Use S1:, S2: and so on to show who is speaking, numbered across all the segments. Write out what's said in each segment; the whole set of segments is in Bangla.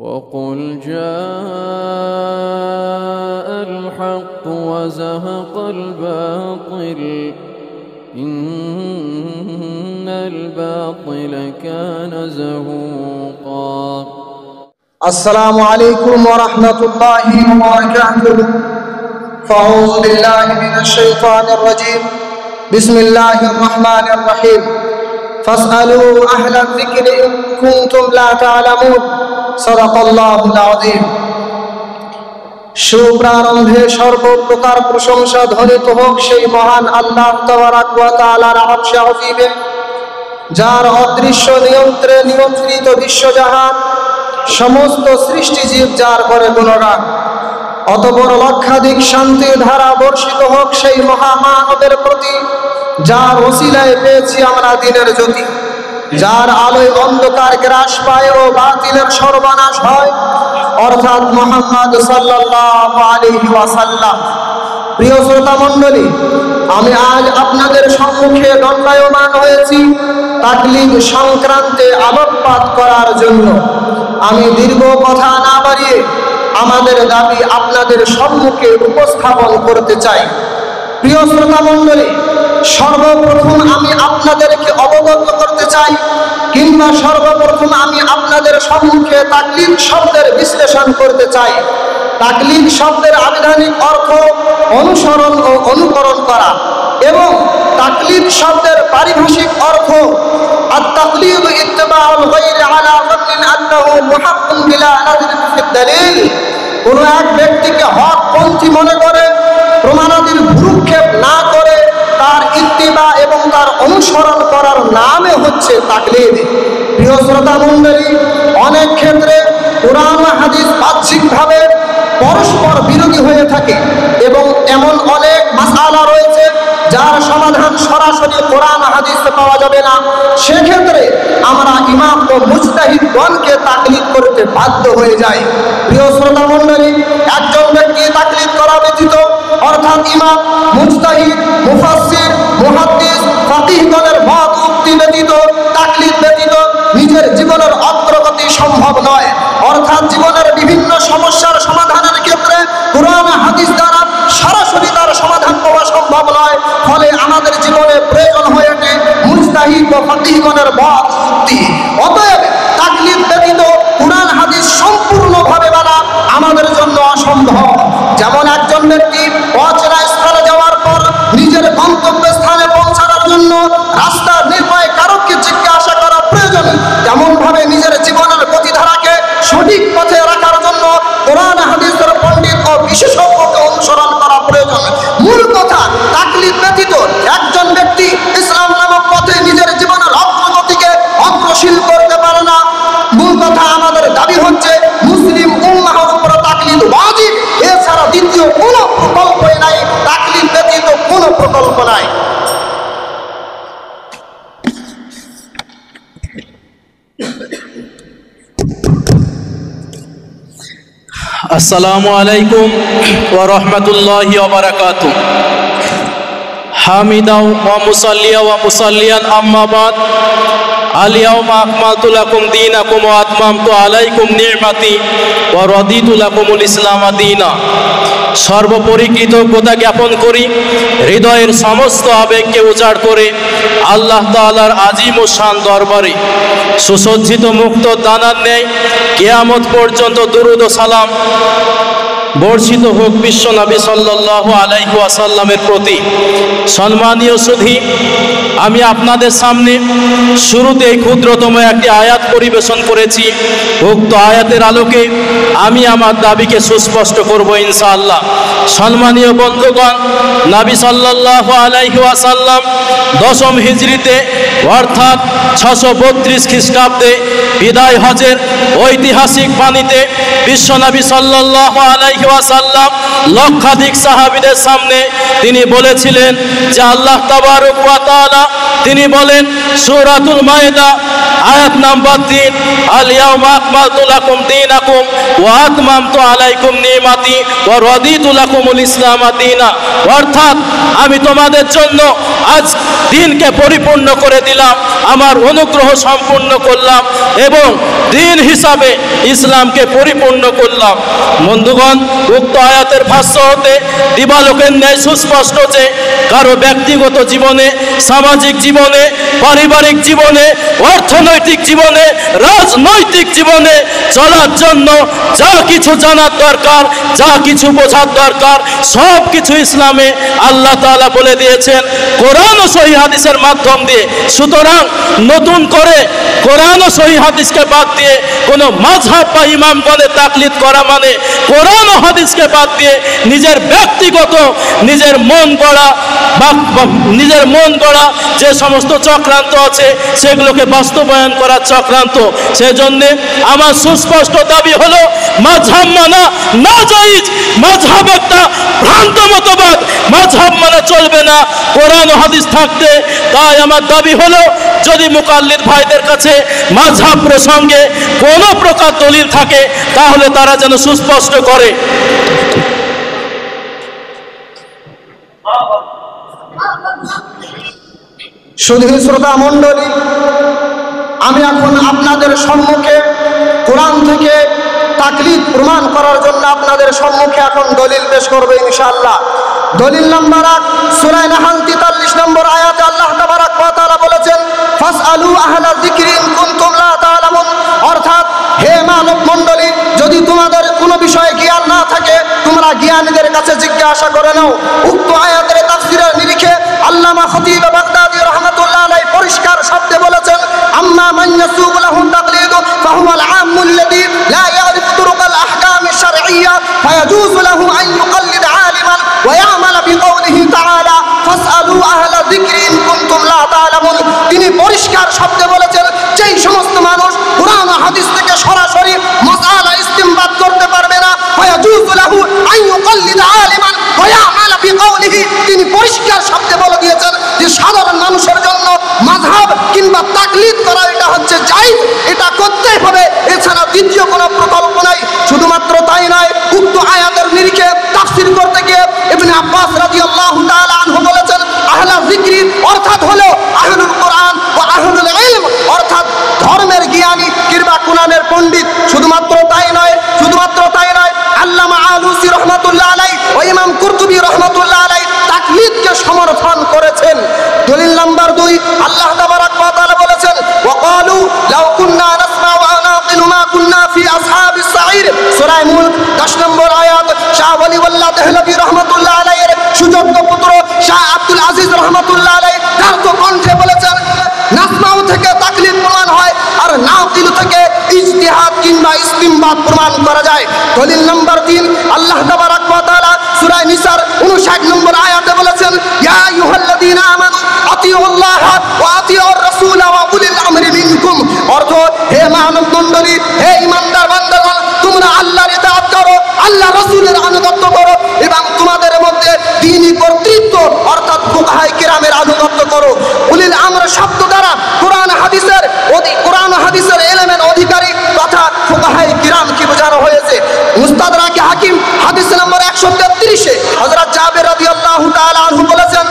S1: وقل جاء الحق وزهق الباطل إن الباطل كان زهوقا
S2: السلام عليكم ورحمة الله وبركاته. فأعوذ بالله من الشيطان الرجيم. بسم الله الرحمن الرحيم. فاسألوا أهل الذكر إن كنتم لا تعلمون. صدق الله العظيم. সুপ্রারম্ভে সর্বপ্রকার প্রশংসা ধ্বনিত হোক সেই মহান আল্লাহ তাবারাক ওয়া তাআলার আরশে আজিমে, যার অদৃশ্য নিয়ন্ত্রে নিয়ন্ত্রিত বিশ্বজাহান, সমস্ত সৃষ্টিজীব যার করে গুণগান। অতঃপর লক্ষাধিক শান্তির ধারা বর্ষিত হোক সেই মহামানবের প্রতি, যার ওসিলায় পেয়েছি আমরা দিনের জ্যোতি, যার আলোয় অন্ধকার গ্রাস পায় ও বাতিলের সর্বনাশ হয়, অর্থাৎ মুহাম্মদ সাল্লাল্লাহু আলাইহি ওয়াসাল্লাম। প্রিয় শ্রোতা মণ্ডলী, আমি আজ আপনাদের সম্মুখে দণ্ডায়মান হয়েছি তাকলীদ সংক্রান্তে আলোকপাত করার জন্য। আমি দীর্ঘ কথা না বাড়িয়ে আমাদের দাবি আপনাদের সম্মুখে উপস্থাপন করতে চাই। প্রিয় শ্রোতা মণ্ডলী, সর্বপ্রথম আমি আপনাদেরকে অবগত করতে চাই, কিংবা সর্বপ্রথম আমি আপনাদের সম্মুখে তাকলীদ শব্দের বিশ্লেষণ করতে চাই। তাকলীদ শব্দের আবিধানিক অর্থ অনুসরণ ও অনুকরণ করা, এবং তাকলীদ শব্দের পারিভাষিক অর্থ আত-তাকলীদ ইত্তিবাউল গায়রি আলা যান্নিন আন্নাহু মুহাক্কাম বিলা নাযরিন ফি দালিল। কোন এক ব্যক্তিকে হকপন্থী মনে করে প্রমাণাদির ভ্রুক্ষেপ না করে তার ইত্তিবা এবং তার অনুসরণ করার নামে হচ্ছে তাকলীদ। প্রিয় শ্রোতা মণ্ডলী, অনেক ক্ষেত্রে কোরআন ও হাদিস বাহ্যিকভাবে পরস্পর বিরোধী হয়ে থাকে, এবং এমন অনেক মাসআলা রয়েছে যার সমাধান সরাসরি কোরআন হাদিসে পাওয়া যাবে না। সেক্ষেত্রে আমরা ইমাম ও মুজতাহিদগণকে তাকলীদ করতে বাধ্য হয়ে যাই। প্রিয় শ্রোতা মণ্ডলী, একজন ব্যক্তি তাকলীদ করা ব্যতীত, অর্থাৎ ইমাম, মুজতাহিদ, মুফাসসির, মুহাদ্দিস, ফাকিহগণের মত উক্তি ব্যতীত, তাকলীদ ব্যতীত নিজের জীবনের অগ্রগতি সম্ভব নয়। অর্থাৎ জীবনের বিভিন্ন সমস্যার সমাধানের ক্ষেত্রে কোরআন হাদিস দ্বারা সরাসরি তার সমাধান পাওয়া সম্ভব নয়। ফলে আমাদের জীবনে প্রয়োজন হয়ে ওঠে মুজতাহিদ ও ফাকিহগণের মত উক্তি। অতএব তাকলীদ ব্যতীত কোরআন হাদিস সম্পূর্ণভাবে মানা আমাদের জন্য অসম্ভব। যেমন একজন ব্যক্তি অচেনা স্থানে যাওয়ার পর নিজের গন্তব্য স্থানে পৌঁছানোর জন্য রাস্তার নির্ণয় কারককে জিজ্ঞাসা করা প্রয়োজন, তেমন ভাবে নিজের জীবনের গতিধারাকে সঠিক পথে রাখার জন্য কোরআন হাদিসের পণ্ডিত ও বিশেষজ্ঞকে অনুসরণ করা প্রয়োজন। মূল কথা, তাকলীদ ব্যতীত একজন ব্যক্তি ইসলাম নামক পথে নিজের জীবনের অগ্রগতিকে অগ্রসীল করতে পারে না। মূল কথা, আমাদের দাবি হচ্ছে মুসলিম উম্মাহর উপর তাকলীদ ওয়াজিব, এছাড়া দ্বিতীয় কোনো প্রকল্পই নাই, তাকলীদ ব্যতীত কোনো প্রকল্প নাই।
S3: আসসালামু আলাইকুম ওয়া রাহমাতুল্লাহি ওয়া বারাকাতুহু। হামিদাও ওয়া মুসাল্লিয়া ওয়া মুসাল্লিয়ান আম্মা বাদ। আল-ইয়াওমা আকমালতু লাকুম দীনাকুম ওয়া আতমামতু আলাইকুম নি'মাতি ওয়া রাদিতু লাকুমুল ইসলাম দীনা। সর্বোপরি কৃতজ্ঞতা জ্ঞাপন করি হৃদয়ের সমস্ত আবেগকে উজাড় করে আল্লাহ তাআলার আজিম ও শান দরবারে সুসজ্জিত মুক্ত দানার ন্যায় কিয়ামত পর্যন্ত দুরূদ ও সালাম বর্ষিত হোক বিশ্ব নবী সাল্লাল্লাহু আলাইহি ওয়াসাল্লামের প্রতি। সম্মানীয় সুধী, আমি আপনাদের সামনে শুরুতে ক্ষুদ্রতম একটি আয়াত পরিবেশন করেছি। উক্ত আয়াতের আলোকে আমি আমার দাবিকে সুস্পষ্ট করব ইনশাআল্লাহ। সম্মানীয় বন্ধুগণ, নবী সাল্লাল্লাহু আলাইহি ওয়াসাল্লাম দশম হিজরিতে অর্থাৎ 632 খ্রিস্টাব্দে বিদায় হজের ঐতিহাসিক বাণীতে বিশ্বনবী সাল্লাল্লাহু আলাইহি ওয়াসাল্লাম লক্ষাধিক সাহাবীদের সামনে তিনি বলেছিলেন যে আল্লাহ তাবারক ওয়া তাআলা তিনি বলেন সূরাতুল মায়েদা আয়াত নাম্বার 3, আল-ইয়াওমা আকমালতু লাকুম দীনাকুম ওয়া আতমামতু আলাইকুম নি'মাতি ওয়া রাদিতু লাকুমুল ইসলাম দীনা। অর্থাৎ আমি তোমাদের জন্য আজ দিনকে পরিপূর্ণ করে দিলাম আমার অনুগ্রহ সম্পূর্ণ করলাম এবং দিন হিসাবে ইসলামকে পরিপূর্ণ করলাম। বন্ধুগণ, উক্ত আয়াতের ভাষ্য হতে দিবালোকের ন্যায় সুস্পষ্ট যে কারো ব্যক্তিগত জীবনে, সামাজিক জীবনে, পারিবারিক জীবনে, অর্থনৈতিক জীবনে, রাজনৈতিক জীবনে চলার জন্য যা কিছু জানার দরকার, যা কিছু বোঝার দরকার, সব কিছু ইসলামে আল্লাহ তাআলা বলে দিয়েছেন কোরআন ও সহিহ হাদিসের মাধ্যম দিয়ে। সুতরাং নতুন করে কোরআন ও সহিহ হাদিসকে বাদ দিয়ে কোনো মাযহাব বা ইমামগণের তাকলিদ করা মানে কোরআন ও হাদিসকে বাদ দিয়ে নিজের ব্যক্তিগত, নিজের মন গড়া যে সমস্ত চক্রান্ত আছে সেগুলোকে বাস্তবায়ন করার চক্রান্ত। সেজন্যে আমার সুস্পষ্ট দাবি হলো মাযহাব মানা নাজায়েজ, মাযহাব একটা ভ্রান্ত মতবাদ, মাযহাব মানা চলবে না কোরআন ও হাদিস থাকতে। তাই আমার দাবি হলো যদি মুকাল্লিদ ভাইদের কাছে মাযহাব প্রসঙ্গে কোনো প্রকার দলিল থাকে তাহলে তারা যেন সুস্পষ্ট করে।
S2: শুধু শ্রোতা মণ্ডলী, আমি এখন আপনাদের সম্মুখে কোরআন থেকে তাকলিদ প্রমাণ করার জন্য আপনাদের সম্মুখে এখন দলিল পেশ করবে ইনশাআল্লাহ। দলিল নাম্বার 1, সূরা নাহল 43 নম্বর আয়াতে আল্লাহ তাবারাক ওয়া তাআলা বলেছেন ফাসআলু আহলা যিকরি ইন কুনতুম লা তা'লামুন। অর্থাৎ হে মানব মণ্ডলী, যদি তোমাদের কোনো বিষয়ে জ্ঞান না থাকে তোমরা জ্ঞানীদের কাছে জিজ্ঞাসা করে নাও। উক্ত আয়াতের তাফসীরের নিরিখে আল্লামা খতীব বাগদাদী রাহমাতুল্লাহ আলাইহি পরিষ্কার শব্দে বলেছেন আম্মা মান ইয়াসুবু লাহু তাকলিদু ফাহুয়াল আম্মুল্লাযী লা ইয়ারিফু তুরুকাল আহকাম আশ-শারঈয়্যা ফায়াজুজু লাহু আন ইউকাল্লিদ আলিমান ওয়া ইয়ামাল বিকাউলিহি তাআলা ফাসআলু আহলা যিকরি ইন কুনতুম লা তা'লামুন। তিনি পরিষ্কার শব্দে বলেছেন যেই সমস্ত মানুষ কুরআন ও হাদিস থেকে সরাসরি মাসআলা ইস্তিমবাত করতে পারবে না, ফায়াজুজু লাহু আন ইউকাল্লিদ আলিমান ওয়া ইয়ামাল বিকাউলিহি, তিনি পরিষ্কার শব্দে বলে দিয়েছেন যে সাধারণ মানুষের জন্য মাযহাব কিংবা তাকলিদ করা এটা হচ্ছে জায়েজ, এটা করতেই হবে, এছাড়া দ্বিতীয় কোনো প্রকল্প নাই। শুধুমাত্র তাই নয়, উক্ত আয়াতের নিরিখে তাফসীর করতে গিয়ে ইবনে আব্বাস রাদিয়াল্লাহু তাআলা আনহু বলেছেন আহলা যিকরি অর্থাৎ হলো আহলুল কোরআন ওয়া আহলুল ইলম, অর্থাৎ ধর্মের জ্ঞানী কিংবা কোরআনের পণ্ডিত। শুধুমাত্র তাই নয়, আল্লামা আলুসি রাহমাতুল্লাহ আলাইহি ও ইমাম কুরতুবী রাহমাতুল্লাহ আলাইহি তাকলিদকে সমর্থন করেছেন। দলিল নাম্বার 2, আল্লাহ তাবারাক ওয়া তাআলা বলেছেন ওয়া ক্বালু লাউ কুন্না নাসমাউ ওয়া নাকিলু মা কুন্না ফি আসহাবিস সাঈর। সূরা মুলক 10 নম্বর আয়াত। শাহ ওয়ালিউল্লাহ দেহলভী রাহমাতুল্লাহ আলাইহির সুযোগ্য পুত্র শাহ আব্দুল আজিজ রাহমাতুল্লাহ আলাইহি গার্গ কণ্ঠে বলেছেন নাসমাউ থেকে তাকলিদ প্রমাণ হয় আর নাকিলু থেকে ইজতিহাদ কিংবা ইস্তিমবাত প্রমাণ করা যায়। দলিল নাম্বার 3, আল্লাহ তাবারাক ওয়া তাআলা সূরা নিসার 59 নম্বর আয়াতে বলেছেন ইয়া আইয়ুহাল্লাযীনা আমানু আতিউল্লাহ ওয়া আতিউর রাসূল ওয়া উলিল আমরি মিনকুম। অর্থ হে মানব মণ্ডলী, হে ঈমানদার বান্দাগণ, তোমরা আল্লাহর ইতাআত করো, আল্লাহ রাসূলের আনুগত্য করো এবং তোমাদের মধ্যে দ্বীনি কর্তৃত্ব অর্থাৎ ফুকাহায়ে কিরামের আনুগত্য করো। উলিল আমর শব্দ দ্বারা কোরআন হাদিসের ইলমের অধিকারী তথা ফুকাহায়ে কিরাম কি বোঝানো হয়েছে? মুস্তাদরাক হাকিম হাদিস নম্বর 133 এ হযরত জাবের রাদিয়াল্লাহু তাআলা আনহু বলেছেন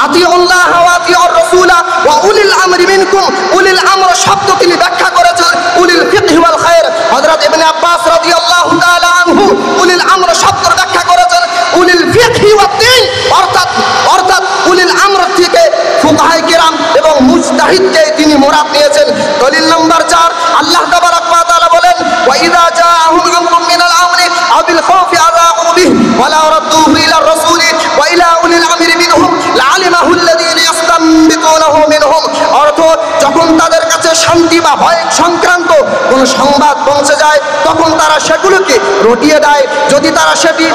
S2: আতিউল্লাহ ওয়া আতিউর রাসূল ওয়া উলিল আমরি মিনকুম। উলিল আমর শব্দ তিনি ব্যাখ্যা করেছেন উলিল ফিকহ ওয়াল খায়র। হযরত ইবনে আব্বাস রাদিয়াল্লাহু তাআলা আনহু উলিল আমর শব্দের ব্যাখ্যা করেছেন উলিল ফিকহ ওয়াদ দ্বীন, অর্থাৎ উলিল আমর থেকে ফুকাহায়ে কিরাম এবং মুজতাহিদকে তিনি মুরাদ নিয়েছেন। দলিল নাম্বার 4, আল্লাহ তাবারাক ওয়া তাআলা বলেন ওয়া ইযা জাআহুম আমরুম মিনাল আমরি আও বিল খাউফি আযাউ বিহি ওয়া লা রাদ্দুহু ইলার রাসূলি ওয়া ইলা উলিল আমরি মিনহুম লাআলিমাহু আল্লাযীনা ইসতামবিতুনাহু মিনহুম। অর্থ যখন তাদের কাছে শান্তি বা ভয় সংক্রান্ত কোনো সংবাদ পৌঁছে যায় তখন তারা সেগুলোকে রটিয়ে দেয়। যদি তারা সেটি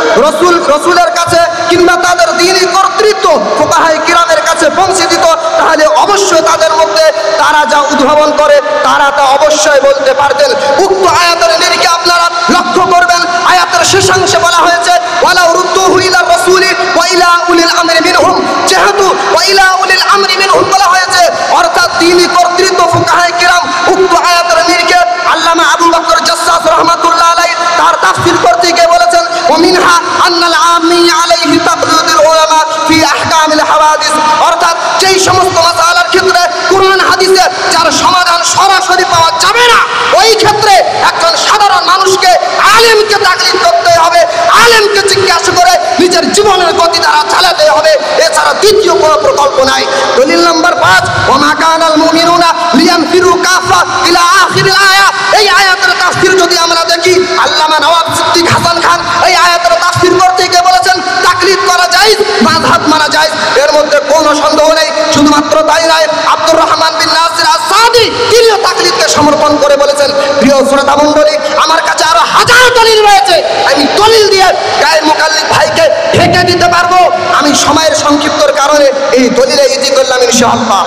S2: রসুলের কাছে কিংবা তাদের দ্বীনি কর্তৃত্ব ফুকাহায়ে কিরামের কাছে পৌঁছে দিত তাহলে অবশ্যই তাদের মধ্যে তারা যা উদ্ভাবন করে তারা তা অবশ্যই বলতে পারতেন। উক্ত আয়াতের নিরিখে আপনারা লক্ষ্য করবেন আয়াতের শেষাংশে বলা হয়েছে ওয়ালাউ রুদ্দুহু ইলার রাসূলি ওয়া ইলা উলিল আমরি মিনহুম। যেহেতু ওয়া ইলা উলিল আমরি মিনহুম বলা হয়েছে অর্থাৎ দ্বীনি কর্তৃত্ব ফুকাহায়ে কিরাম, উক্ত আয়াতের নিরিখে আল্লামা আবু বকর জাসসাস রাহমাতুল্লাহ আলাইহি তার তাফসীর করতে গিয়ে বলেছেন ওয়া মিনহা আন্নাল আম্মি আলাইহি তাকলিদুল উলামা ফি আহকামিল হাওয়াদিস। অর্থাৎ যেই সমস্ত মাসালার ক্ষেত্রে কুরআন আলেমকে তাকলিদ করতে হবে, আলেমকে জিজ্ঞাসা করে নিজের জীবনের গতি দ্বারা চালাতে হবে, এছাড়া দ্বিতীয় কোনো প্রকল্প নাই। দলিল নম্বর 5, ওমা কানাল মুমিনুনা লিয়ানফিরু কাফা ইলা আখিরিল আয়াত। এই আয়াতের তাফসীর যদি আমরা দেখি, আল্লামা নওয়াব সিদ্দিক হাসান খান এই আয়াতের তাফসীর করতে গিয়ে বলেছেন তাকলিদ করা জায়েজ, মাযহাব মানা জায়েজ, এর মধ্যে কোনো সন্দেহ নেই। শুধুমাত্র তাই নয়, আব্দুর রহমান বিন নাসির আস-সাদি তিনিও তাকলিদকে সমর্থন করে বলেছেন। প্রিয় শ্রোতা মণ্ডলী, আমার কাছে আরো হাজার দলিল রয়েছে, আমি দলিল দিয়ে গায়ের মুকাল্লিদ ভাইকে ঢেকে দিতে পারবো। আমি সময়ের সংক্ষিপ্তর কারণে এই দলিলে ইতি করলাম ইনশাআল্লাহ।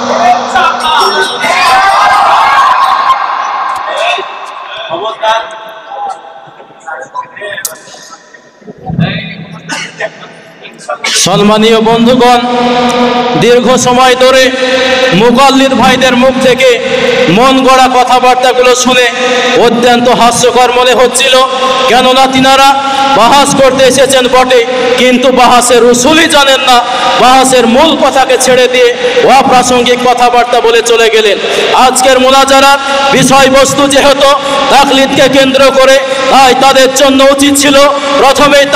S3: সম্মানীয় বন্ধুগণ, দীর্ঘ সময় ধরে মুকাল্লিদ ভাইদের মুখ থেকে মন গড়া কথাবার্তাগুলো শুনে অত্যন্ত হাস্যকর মনে হচ্ছিল। কেননা তিনারা বাহাস করতে এসেছেন বটে, কিন্তু বাহাসের উসুলই জানেন না, বাহাসের মূল কথাকে ছেড়ে দিয়ে অপ্রাসঙ্গিক কথাবার্তা বলে চলে গেলেন। আজকের মুনাজারার বিষয়বস্তু যেহেতু তাকলিদকে কেন্দ্র করে, তাই তাদের জন্য উচিত ছিল প্রথমেই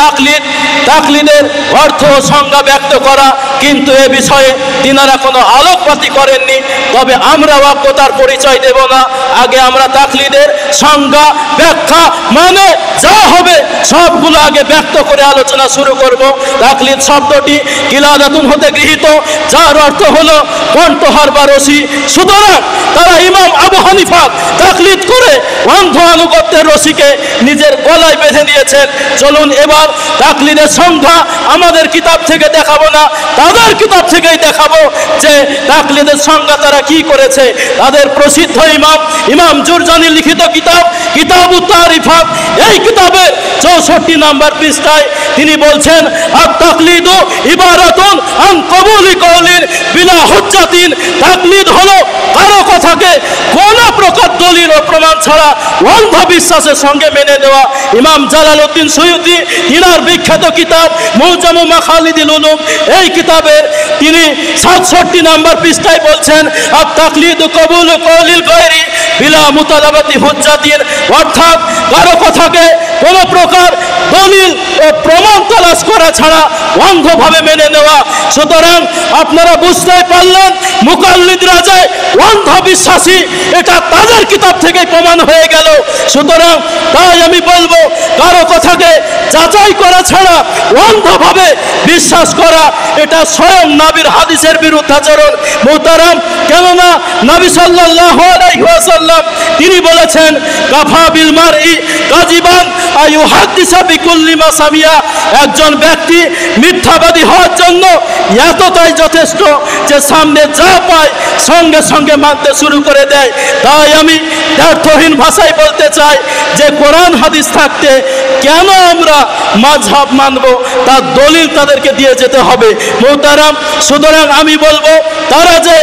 S3: তাকলিদের অর্থ ও সংজ্ঞা ব্যক্ত করা, কিন্তু এ বিষয়ে তিনারা কোনো আলোকপাতই করেননি। তবে আমরা অজ্ঞতার পরিচয় দেব না, আগে আমরা তাকলিদের সংজ্ঞা ব্যাখ্যা মানে যা হবে সবগুলো আগে ব্যক্ত করে আলোচনা শুরু করব। তাকলিদ শব্দটি কিলাদাতুন হতে গৃহীত, যার অর্থ হলো কণ্ঠহার বা রশি। সুতরাং তারা ইমাম আবু হানিফা তাকলিদ করে অন্ধ আনুগত্যের রশিকে নিজের গলায় বেঁধে নিয়েছেন। চলুন এবার তাকলিদের সংজ্ঞা আমাদের কিতাব থেকে দেখাবো না, তাদের কিতাব থেকেই দেখাবো যে তাকলিদের সংজ্ঞা তারা কি করেছে। তাদের প্রসিদ্ধ ইমাম জুরজানি লিখিত কিতাবুত তারিফাত, এই কিতাবের 64 নম্বর পৃষ্ঠায় তিনি বলছেন, আর তাকলিদু ইবারাতুন আন কবুলি কওলিন বিলা হুজ্জাতিন। তাকলিদ হলো কারো কথাকে কোন প্রকার দলিল ও প্রমাণ ছাড়া অন্ধবিশ্বাসের সঙ্গে মেনে নেওয়া। ইমাম জালালউদ্দিন সুয়ুতি তিনার বিখ্যাত কিতাব মুজামু মাখালিদুল উলুম, এই কিতাবের তিনি 67 নম্বর পৃষ্ঠায় বলছেন, আর তাকলিদু কবুলু কওলিল গায়রি বিলা মুতালাবাতি হুজ্জাতিন। অর্থাৎ কারো কথাকে কোন প্রকার দলিল ও প্রমাণ তালাশ করা ছাড়া অন্ধভাবে মেনে নেওয়া। সুতরাং আপনারা বুঝতে পারলেন মুকাল্লিদরা যে অন্ধবিশ্বাসী, এটা তাদের কিতাব থেকে প্রমাণ হয়ে গেল। সুতরাং তাই আমি বলবো, কারো কথাকে যাচাই করা ছাড়া অন্ধভাবে বিশ্বাস করা, এটা স্বয়ং নবীর হাদিসের বিরুদ্ধাচরণ। মুহতারাম, কেননা নবী সাল্লাল্লাহু আলাইহি ওয়াসাল্লাম তিনি বলেছেন, কাফা বিল মারই কাযিবান আইয়ুহাদ্দিসা বিকুল্লি মা সামিয়া। একজন ব্যক্তি মিথ্যাবাদী হওয়ার জন্য এতটাই যথেষ্ট যে সামনে যা পায় সঙ্গে সঙ্গে মানতে শুরু করে দেয়। তাই আমি দ্ব্যর্থহীন ভাষায় বলতে চাই যে কোরআন হাদিস থাকতে কেন আমরা মাযহাব মানব, তার দলিল তাদেরকে দিয়ে যেতে হবে। মুহতারাম, সুতরাং আমি বলবো, তারা যে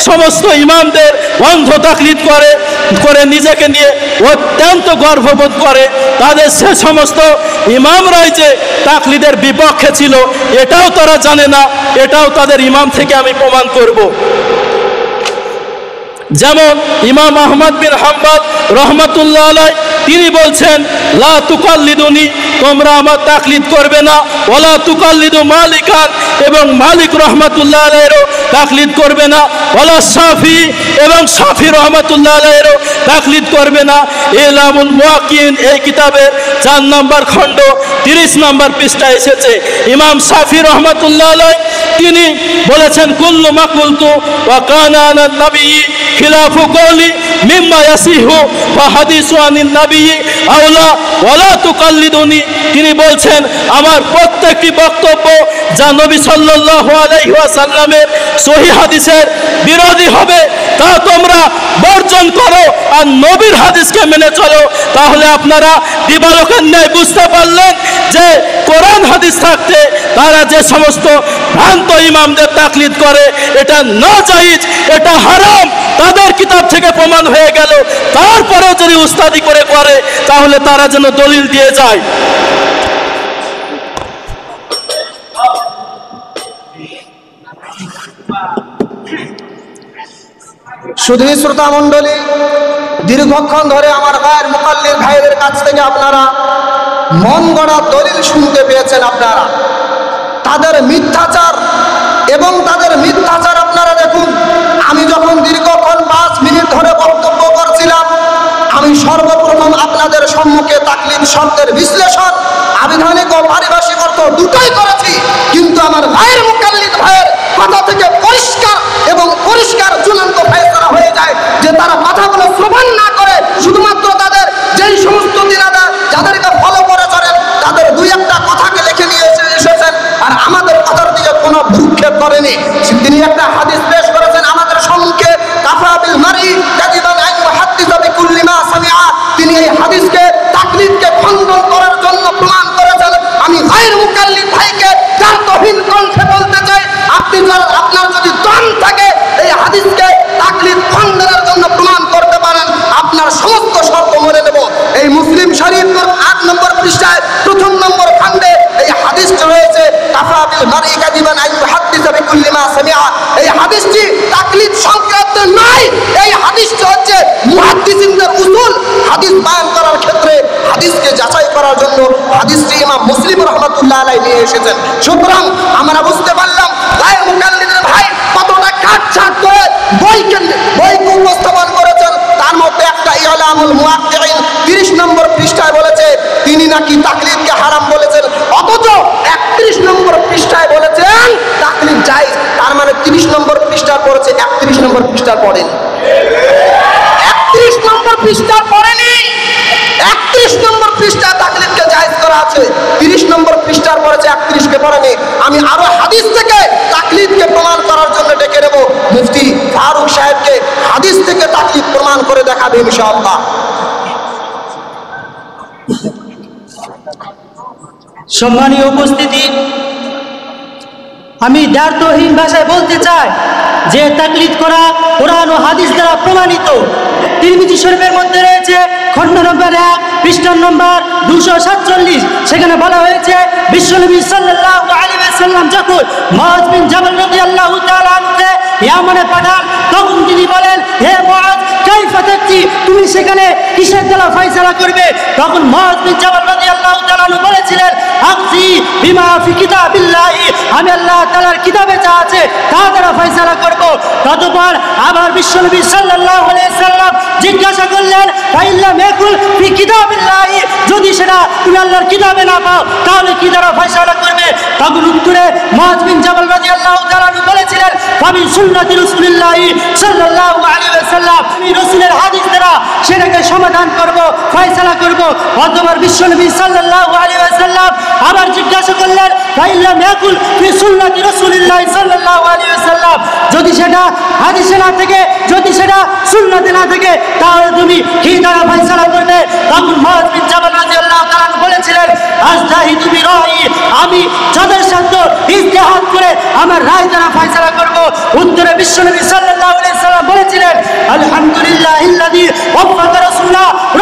S3: সমস্ত ইমামদের অন্ধ তাকলিদ করে নিজেকে নিয়ে অত্যন্ত গর্ববোধ করে, তাদের সে সমস্ত ইমামরাই যে তাকলিদের বিপক্ষে ছিল এটাও তারা জানে না, এটাও তাদের ইমাম থেকে আমি প্রমাণ করব। যেমন ইমাম আহমদ বিন হাম্বল রহমাতুল্লাহ আলাইহি তিনি বলছেন, লা তুকাল্লিদুনি, তোমরা আমার তাকলিদ করবে না, ওয়ালা তুকাল্লিদু মালিকান, এবং মালিক রহমাতুল্লাহ আলাইহিরও তাকলিদ করবে না, ওয়ালা শাফি, এবং শাফি রহমাতুল্লাহ আলাইহিরও তাকলিদ করবে না। ইলামুল মুওয়াক্কিন এই কিতাবের 4 নম্বর খণ্ড 30 নম্বর পৃষ্ঠায় এসেছে। ইমাম শাফি রহমাতুল্লাহ আলাইহি তিনি বলেছেন, কুল্লু মা কুলতু ওয়া কানা আলান নবী খিলাফু কওলি মিম্মা ইয়াসিহু ওয়া হাদিসু আনিন নবী আওলা ওয়ালা তুকাল্লিদুনি। তিনি বলছেন, আমার প্রত্যেকটি বক্তব্য যা নবী সাল্লাল্লাহু আলাইহি ওয়াসাল্লামের সহিহ হাদিসের বিরোধী হবে তা তোমরা বর্জন করো আর নবীর হাদিসকে মেনে চলো। তাহলে আপনারা দিবালোকের ন্যায় বুঝতে পারলেন যে কোরআন হাদিস থাকতে তারা যে সমস্ত ভ্রান্ত ইমামদের তাকলিদ করে এটা নাজায়েজ, এটা হারাম, তাদের কিতাব থেকে প্রমাণ হয়ে গেল। তারপরেও যদি উস্তাদি করে তাহলে তারা যেন দলিল দিয়ে যায়।
S2: শুধু শ্রোতা মণ্ডলী, দীর্ঘক্ষণ ধরে আমার গায়ের মুকাল্লিদ ভাইদের কাছ থেকে আপনারা মন গড়া দলিল শুনতে পেয়েছেন আপনারা। তাদের মিথ্যাচার এবং তাদের মিথ্যাচার আপনারা দেখুন। আমি যখন দীর্ঘক্ষণ 5 মিনিট ধরে বক্তব্য করছিলাম, আমি সর্বপ্রথম আপনাদের সম্মুখে তাকলিদ শব্দের বিশ্লেষণ আবিধানিক ও পারিভাষিক অর্থ দুটোই করেছি, কিন্তু আমার ভাইয়ের মুকাল্লিদ ভাইয়ের কথা থেকে পরিষ্কার এবং পরিষ্কার চূড়ান্ত ফয়সালা হয়ে যায় যে তারা কথাগুলো শ্রবণ না করে শুধুমাত্র তাদের যেই সমস্ত দিনাদা যাদেরকে ফলো করে চলেন তাদের দুই একটা কথাকে লিখে নিয়ে এসেছেন, আর আমাদের কথার দিকে কোনো ভ্রুক্ষেপ করেনি। তিনি একটা হাদিস পেশ করেছেন আমাদের সম্মুখে, কাফা বিল মারই কাযিবান আন ইউহাদ্দিসা বিকুল্লি মা সামিআ। তিনি এই হাদিসকে তাকলিদকে খণ্ডন করার জন্য প্রমাণ করেছেন। আমি গায়র মুকাল্লিদ ভাইকে দান্তহীন কণ্ঠে বলতে চাই, আপনার যদি দম থাকে এই হাদিসকে তাকলিদ খণ্ডনের জন্য প্রমাণ করতে পারেন, আপনার সমস্ত শর্ত মেনে নেব। এই মুসলিম শরীফ 8 নম্বর পৃষ্ঠায় 1ম নম্বর খণ্ডে এই হাদিসটি রয়েছে, কাফা বিল মারই কাযিবান আন ইউহাদ্দিসা বিকুল্লি মা সামিআ। এই হাদিসটি তাকলিদ সংক্রান্ত নয়, এই হাদিসটি হচ্ছে মুহাদ্দিসিনদের উসুল। হাদিস বয়ান করার ক্ষেত্রে হাদিসকে যাচাই করার জন্য হাদিসটি ইমাম মুসলিম রাহমাতুল্লাহ আলাইহি নিয়ে এসেছেন। সুতরাং আমরা বুঝতে পারলাম গায়র মুকাল্লিদের ভাই কতটা কাটছাট করে বইকে উপস্থাপন করেছেন। তার মধ্যে একটা ইলামুল মুওয়াক্কিঈন 30 নম্বর পৃষ্ঠায় বলেছে তিনি নাকি তাকলিদকে হারাম বলেছেন, অথচ 31 নম্বর পৃষ্ঠায় বলেছেন তাকলিদ জায়েজ। তার মানে 30 নম্বর পৃষ্ঠার পড়েছে, 31 নম্বর পৃষ্ঠার পড়েনি। 31 নম্বর পৃষ্ঠার পড়েনি, 31 নম্বর পৃষ্ঠা তাকলিদকে জায়েজ করা আছে, 30 নম্বর পৃষ্ঠার পড়েছে, 31 কে পড়েনি। আমি আরো হাদিস থেকে তাকলিদকে প্রমাণ করার জন্য ডেকে নেব মুফতি ফারুক সাহেবকে, হাদিস থেকে তাকলিদ প্রমাণ করে দেখাবে ইনশাআল্লাহ।
S4: সম্মানীয় উপস্থিতি, আমি দ্ব্যর্থহীন ভাষায় বলতে চাই যে তাকলিদ করা কোরআন ও হাদিস দ্বারা প্রমাণিত। তিরমিজি শরীফের মধ্যে রয়েছে খণ্ড নম্বর 1 পৃষ্ঠা নম্বর 247, সেখানে বলা হয়েছে বিশ্বনবী সাল্লাল্লাহু আলাইহি ওয়াসাল্লাম যখন মুআয বিন জাবাল রাদিয়াল্লাহু তাআলা আনহুকে ইয়ামানে পাঠান, তখন তিনি বলেন, হে মুআয কাইফা তাকতি, তুমি সেখানে কিসের দ্বারা ফয়সালা করবে? তখন মুআয বিন জাবাল রাদিয়াল্লাহু তাআলা আনহু বলেছিলেন, আকজি বিমা ফি কিতাবিল্লাহি, আমি আল্লাহ তাআলার কিতাবে যা আছে তা দ্বারা ফয়সালা করব। ততপর আবার বিশ্বনবী সাল্লাল্লাহু আলাইহি ওয়াসাল্লাম জিজ্ঞাসা করলেন, ফাইল্লাম ইয়াকুল ফি কিতাবিল্লাহি, যদি সেটা তুমি আল্লাহর কিতাবে না পাও তাহলে কি দ্বারা ফয়সালা করবে? তখন উত্তরে মুআয বিন জাবাল রাদিয়াল্লাহু তাআলা আনহু বলেছিলেন, ফাবি সুন্নাতি রাসূলিল্লাহি সাল্লাল্লাহু আলাইহি ওয়াসাল্লাম, আমি রাসূলের হাদিস দ্বারা সেটাকে সমাধান করব, ফয়সালা করব। অতঃপর বিশ্বনবী সাল্লাল্লাহু আলাইহি ওয়াসাল্লাম আবার জিজ্ঞাসা করলেন, ফাইল্লাম ইয়াকুল ফি সুন্নাতি রাসূলিল্লাহি সাল্লাল্লাহু আলাইহি ওয়াসাল্লাম, যদি সেটা হাদিসে না থাকে, যদি সেটা সুন্নাতে না থাকে তাহলে তুমি কি দ্বারা ফয়সালা করবে? তখন মুআয বিন জাবাল রাদিয়াল্লাহু তাআলা বলেছিলেন, আজতাহিদু বিরাই, আমি যাদের সাধ্য ইজতিহাদ করে আমার রায় দ্বারা ফয়সালা করব। উত্তরে বিশ্বনবী সাল্লাল্লাহু আলাইহি ওয়াসাল্লাম বলেছিলেন, আলহামদুলিল্লাহিল্লাযী ওয়াফাকা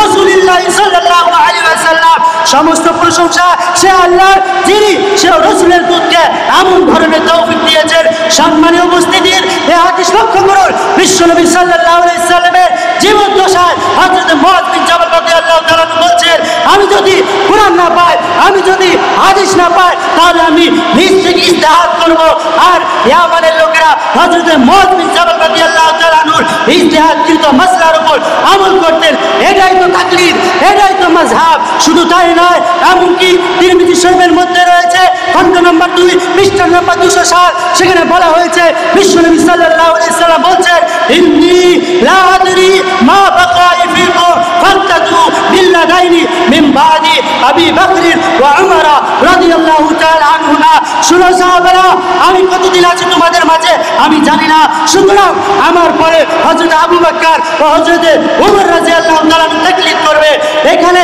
S4: রাসূলিল্লাহি সাল্লাল্লাহু আলাইহি ওয়াসাল্লাম, সমস্ত প্রশংসা সে আল্লাহর যিনি সে রাসূলের দূতকে এমন ধরনের তৌফিক দিয়েছেন। সম্মানীয় উপস্থিতির এই হাদিস লক্ষ্য করুন, বিশ্বনবী সাল্লাল্লাহু আলাইহি ওয়াসাল্লামের জীবদ্দশায় হযরত মুআয বিন জাবাল রাদিয়াল্লাহু তাআলা বলছেন, আমি যদি কুরআন না পাই, আমি যদি হাদিস না পাই, তাহলে আমি নিজ থেকে ইজতিহাদ করব। আর ইয়ামানের লোকেরা হযরত মুআয বিন জাবাল রাদিয়াল্লাহু তাআলা ইজতিহাদকৃত মাসলার উপর আমল করতেন। এটাই তো তাকলিদ, এটাই তো মাযহাব। শুধু তাই নয়, এমনকি তিরমিজি শরীফের মধ্যে রয়েছে খণ্ড নম্বর 2 পৃষ্ঠা নম্বর 207, সেখানে বলা হয়েছে বিশ্বনবী সাল্লাল্লাহু আলাইহি ওয়াসাল্লাম বলছেন, ইন্নী লা আদরি মা বাকাই ফিকুম ফান্তাদু বিল্লাদাইনি মিন বাদি আবি বকর ওয়া উমর রাদিয়াল্লাহু তাআলা আনহুমা। শুনো সাহাবারা, আমি কতদিন আছি তোমাদের মাঝে আমি জানি না, সুতরাং আমার পরে হযরত আবু বকর ও হযরত উমর রাদিয়াল্লাহু তাআলা তাকলিদ করবে। এখানে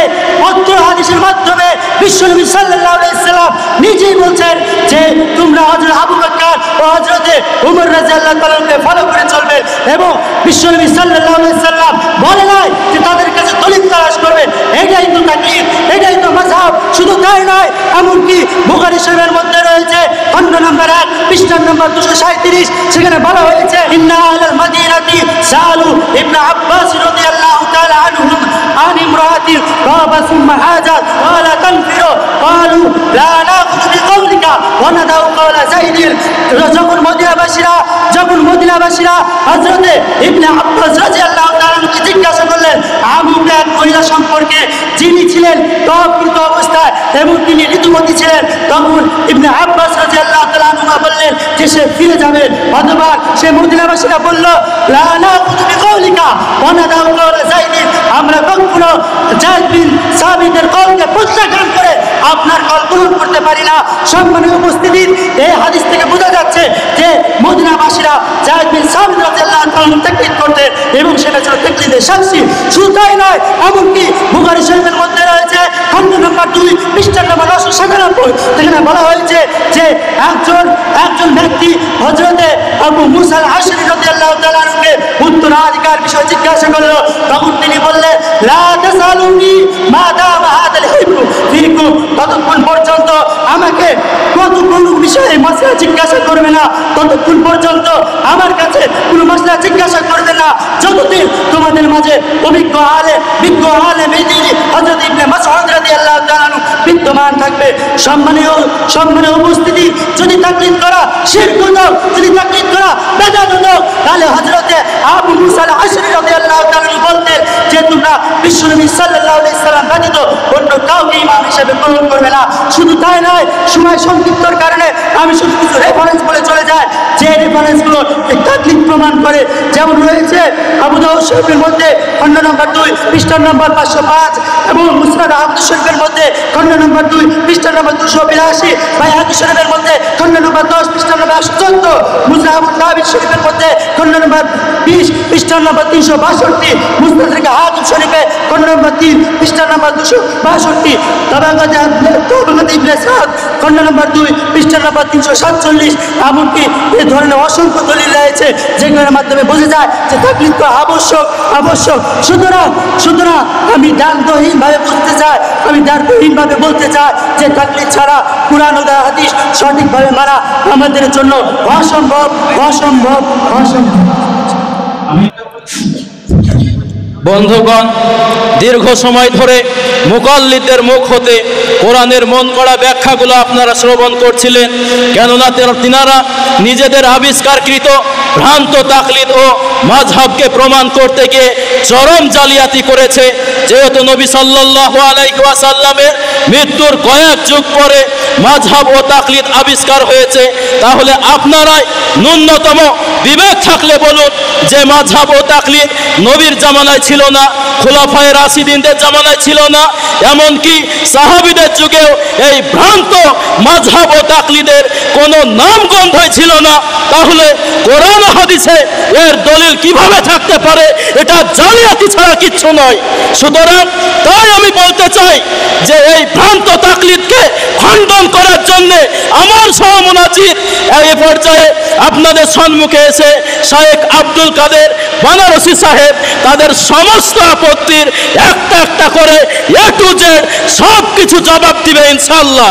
S4: অত্র হাদিসের মাধ্যমে বিশ্বনবী সাল্লাল্লাহু আলাইহি ওয়াসাল্লাম নিজেই বলছেন যে তোমরা হযরত আবু বকর ও হযরত উমর রাদিয়াল্লাহু তাআলাকে ফলো করে চলবে, এবং বিশ্বনবী সাল্লাল্লাহু আলাইহি ওয়াসাল্লাম বলে নাই যে তাদের কাছে দলিল তালাশ করবে। এটাই তো তাকলিদ, এটাই তো মাযহাব। শুধু তাই নয়, এমনকি বুখারী শরীফের মধ্যে রয়েছে খণ্ড নম্বর 1 পৃষ্ঠা নম্বর 237, সেখানে বলা হয়েছে, ইন্না আলাল মাদিনাতি সালু ইবনে আব্বাস রাদিয়াল্লাহু তাআলা আনহুম আন ইমরাতি কাবা সুম্মা হাজাত ওয়ালা তানফিরু ক্বালু লা নাখুযু বিকাউলিকা ওয়া নাদাউ ক্বাওলা যাইদিন। যখন মদিনাবাসীরা হযরতে ইবনে আব্বাস রাদিয়াল্লাহু তাআলা কে জিজ্ঞাসা করলেন আমুকে এক মহিলা সম্পর্কে, যিনি ছিলেন তওকৃত অবস্থায় এবং তিনি ঋতুমতী ছিলেন, তখন ইবনে আব্বাস রাদিয়াল্লাহু তাআলা বললেন যে সে ফিরে যাবে। অথবা সে মদিনাবাসীরা বলল লা নাখুযু বিকাউলিকা ওয়া নাদাউ ক্বাওলা যাইদিন, আমরা কখনো যায়েদ বিন সাবিতের কওলকে প্রত্যাখ্যান করে আপনার কল পূরণ করতে পারি না। সম্মানিত উপস্থিতি, এই হাদিস থেকে বোঝা যাচ্ছে যে মদিনাবাসীরা যায়েদ বিন সাবিত রাদিয়াল্লাহু তাআলা তাকলিদ করতেন এবং সেটা ছিল তাকলিদের সাক্ষী। শুধু তাই নয়, এমনকি বুখারী শরীফের মধ্যে রয়েছে খণ্ড নম্বর 2 পৃষ্ঠা নম্বর 997, সেখানে বলা হয়েছে যে একজন ব্যক্তি হযরতে আবু মুসা আল-আশআরী রাদিয়াল্লাহু তাআলা কে উত্তরাধিকার বিষয়ে জিজ্ঞাসা করলো। তখন তিনি বললেন লা তাসালুনি মা দামা হাদাল হিবরু ফিকুম, ততক্ষণ পর্যন্ত আমাকে কোনো বিষয়ে মাসলা জিজ্ঞাসা করবে না, ততক্ষণ পর্যন্ত আমার কাছে কোনো মাসলা জিজ্ঞাসা করবে না যতদিন তোমাদের মাঝে বিজ্ঞ আলেম হযরত ইবনে মাসউদ রাদিয়াল্লাহু তাআলা বিদ্যমান থাকবে। সম্মানীয় উপস্থিতি, যদি তাকলিদ করা শিরক হতো, যদি তাকলিদ করা বেদাত হতো, তাহলে হযরতে আবু মুসা আল-আশআরী রাদিয়াল্লাহু তাআলা বলতেন যে তোমরা বিশ্বনবী সাল্লাল্লাহু আলাইহি সাল্লাম ব্যতীত অন্য কাউকে ইমাম হিসেবে গ্রহণ করবে না। শুধু তাই নয়, সময় সংক্ষিপ্তর কারণে আমি শুধু কিছু রেফারেন্স বলে চলে যাই, যে রেফারেন্সগুলো তাকলিদ প্রমাণ করে। যেমন রয়েছে আবু দাউদ শরীফের মধ্যে খণ্ড নম্বর 2 পৃষ্ঠা নম্বর 505 এবং মুসনাদ আহমদ শরীফের মধ্যে খণ্ড নম্বর 2 পৃষ্ঠা নম্বর 282, বাইহাকী শরীফের মধ্যে খণ্ড নম্বর 10 পৃষ্ঠা নম্বর 114, মুসনাদ নাবী শরীফের মধ্যে খণ্ড নম্বর 20 পৃষ্ঠা নম্বর 362, মুসনাদ হাকিম শরীফে খণ্ড নম্বর 3 পৃষ্ঠা নম্বর 262, তাবাকাত ইবনে সাদ খণ্ড নম্বর 2 পৃষ্ঠা নম্বর 347। এমনকি এই ধরনের অসংখ্য দলিল রয়েছে যেগুলোর মাধ্যমে বোঝা যায় যে তাকলিদ করা আবশ্যক। সুতরাং আমি দ্বারহীনভাবে বলতে চাই যে তাকলিদ ছাড়া কুরআন ও হাদিস সঠিকভাবে মানা আমাদের জন্য অসম্ভব।
S3: বন্ধুগণ, দীর্ঘ সময় ধরে মুকাল্লিদের মুখ হতে কোরআনের মন করা ব্যাখ্যাগুলো আপনারা শ্রবণ করছিলেন, কেননা তিনারা নিজেদের আবিষ্কারকৃত ভ্রান্ত তাকলিদ ও মাযহাবকে প্রমাণ করতে গিয়ে চরম জালিয়াতি করেছে। যেহেতু নবী সাল্লাল্লাহু আলাইহি ওয়াসাল্লামের মৃত্যুর কয়েক যুগ পরে মাযহাব ও তাকলিদ আবিষ্কার হয়েছে, তাহলে আপনারাই ন্যূনতম বিবেক থাকলে বলুন যে মাযহাব ও তাকলিদ নবীর জামানায় ছিল না, খুলাফায়ে রাশিদিনদের জামানায় ছিল না, এমনকি সাহাবীদের যুগেও এই ভ্রান্ত মাযহাব ও তাকলিদের কোনো নামগন্ধই ছিল না। তাহলে কোরআন হাদিসে এর দলিল কিভাবে থাকতে পারে? এটা জালিয়াতি ছাড়া কিচ্ছু নয়। সুতরাং তাই আমি বলতে চাই যে এই ভ্রান্ত তাকলিদকে খণ্ডন করার জন্য আমার সহমুনাজির এই পর্যায়ে আপনাদের সম্মুখে এসে শায়েখ আব্দুল কাদের বানারসি সাহেব তাদের সমস্ত আপত্তির একটা করে A to Z সব কিছু জবাব দিবে ইনশাআল্লাহ।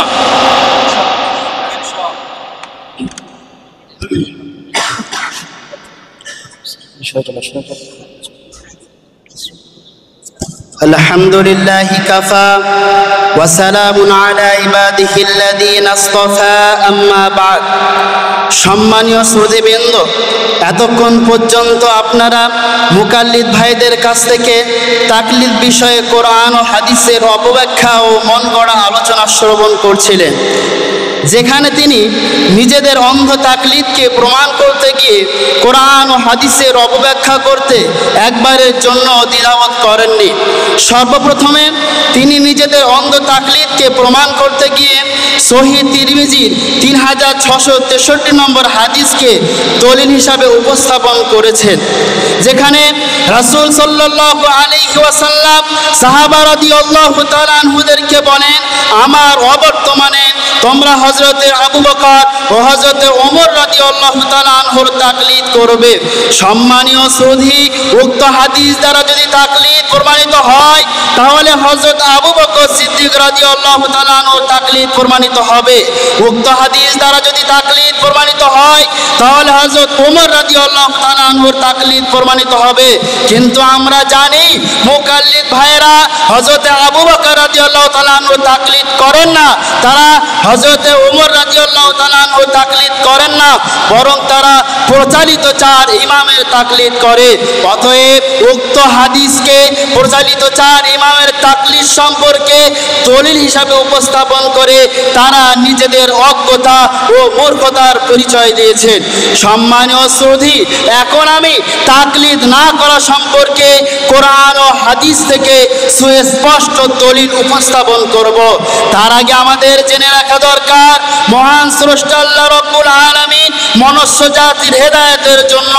S5: আলহামদুলিল্লাহি কাফা ওয়া সালামুন আলা ইবাদিহিল্লাযীনা ইসতাফা, আম্মা বা'দ। সম্মানীয় শ্রোতাবৃন্দ, এতক্ষণ পর্যন্ত আপনারা মুকাল্লিদ ভাইদের কাছ থেকে তাকলিদ বিষয়ে কোরআন ও হাদিসের অপব্যাখ্যা ও মন গড়া আলোচনা শ্রবণ করছিলেন, যেখানে তিনি নিজেদের অন্ধ তাকলিদকে প্রমাণ করতে গিয়ে কোরআন ও হাদিসের অপব্যাখ্যা করতে একবারের জন্য দ্বিধাবোধ করেননি। সর্বপ্রথমে তিনি নিজেদের অন্ধ তাকলিদকে প্রমাণ করতে গিয়ে সহিহ তিরমিজির 3663 নম্বর হাদিসকে দলিল হিসাবে উপস্থাপন করেছেন, যেখানে রাসূল সাল্লাল্লাহু আলাইহি ওয়াসাল্লাম সাহাবা রাদিয়াল্লাহু তাআলা আনহুদেরকে বলেন, আমার অবর্তমানে তোমরা হযরতে আবু বকর ও হযরতে ওমর রাদিয়াল্লাহু তাআলা আনহুর তাকলিদ করবে। সম্মানীয় শ্রোতা, উক্ত হাদিস দ্বারা যদি তাকলিদ প্রমাণিত হয় তাহলে হযরত আবু বকর সিদ্দিক রাদিয়াল্লাহু তাআলা আনহুর তাকলিদ প্রমাণিত হবে। উক্ত হাদিস দ্বারা যদি তাকলিদ প্রমাণিত হয় তাহলে হযরত ওমর রাদিয়াল্লাহু তাআলা আনহুর তাকলিদ প্রমাণিত হবে। কিন্তু আমরা জানি মুকাল্লিদ ভাইরা হযরত আবু বকর রাদিয়াল্লাহু তাআলা আনহুর তাকলিদ করেন না, তারা হযরত ওমর রাদিয়াল্লাহু তাআলা আনহুর তাকলিদ করেন না, বরং তারা প্রচলিত চার ইমামের তাকলিদ করে। অতএব উক্ত হাদিসকে প্রচলিত চার ইমামের তাকলিদ সম্পর্কে দলিল হিসাবে উপস্থাপন করে তারা নিজেদের অজ্ঞতা ও মূর্খতার পরিচয় দিয়েছেন। সম্মানীয় শ্রোতাদি, এখন আমি তাকলিদ না করা সম্পর্কে কোরআন ও হাদিস থেকে সুস্পষ্ট দলিল উপস্থাপন করব। তার আগে আমাদের জেনে রাখা দরকার, মহান স্রষ্টা আল্লাহ রাব্বুল আলামিন মনুষ্য জাতির হেদায়েতের জন্য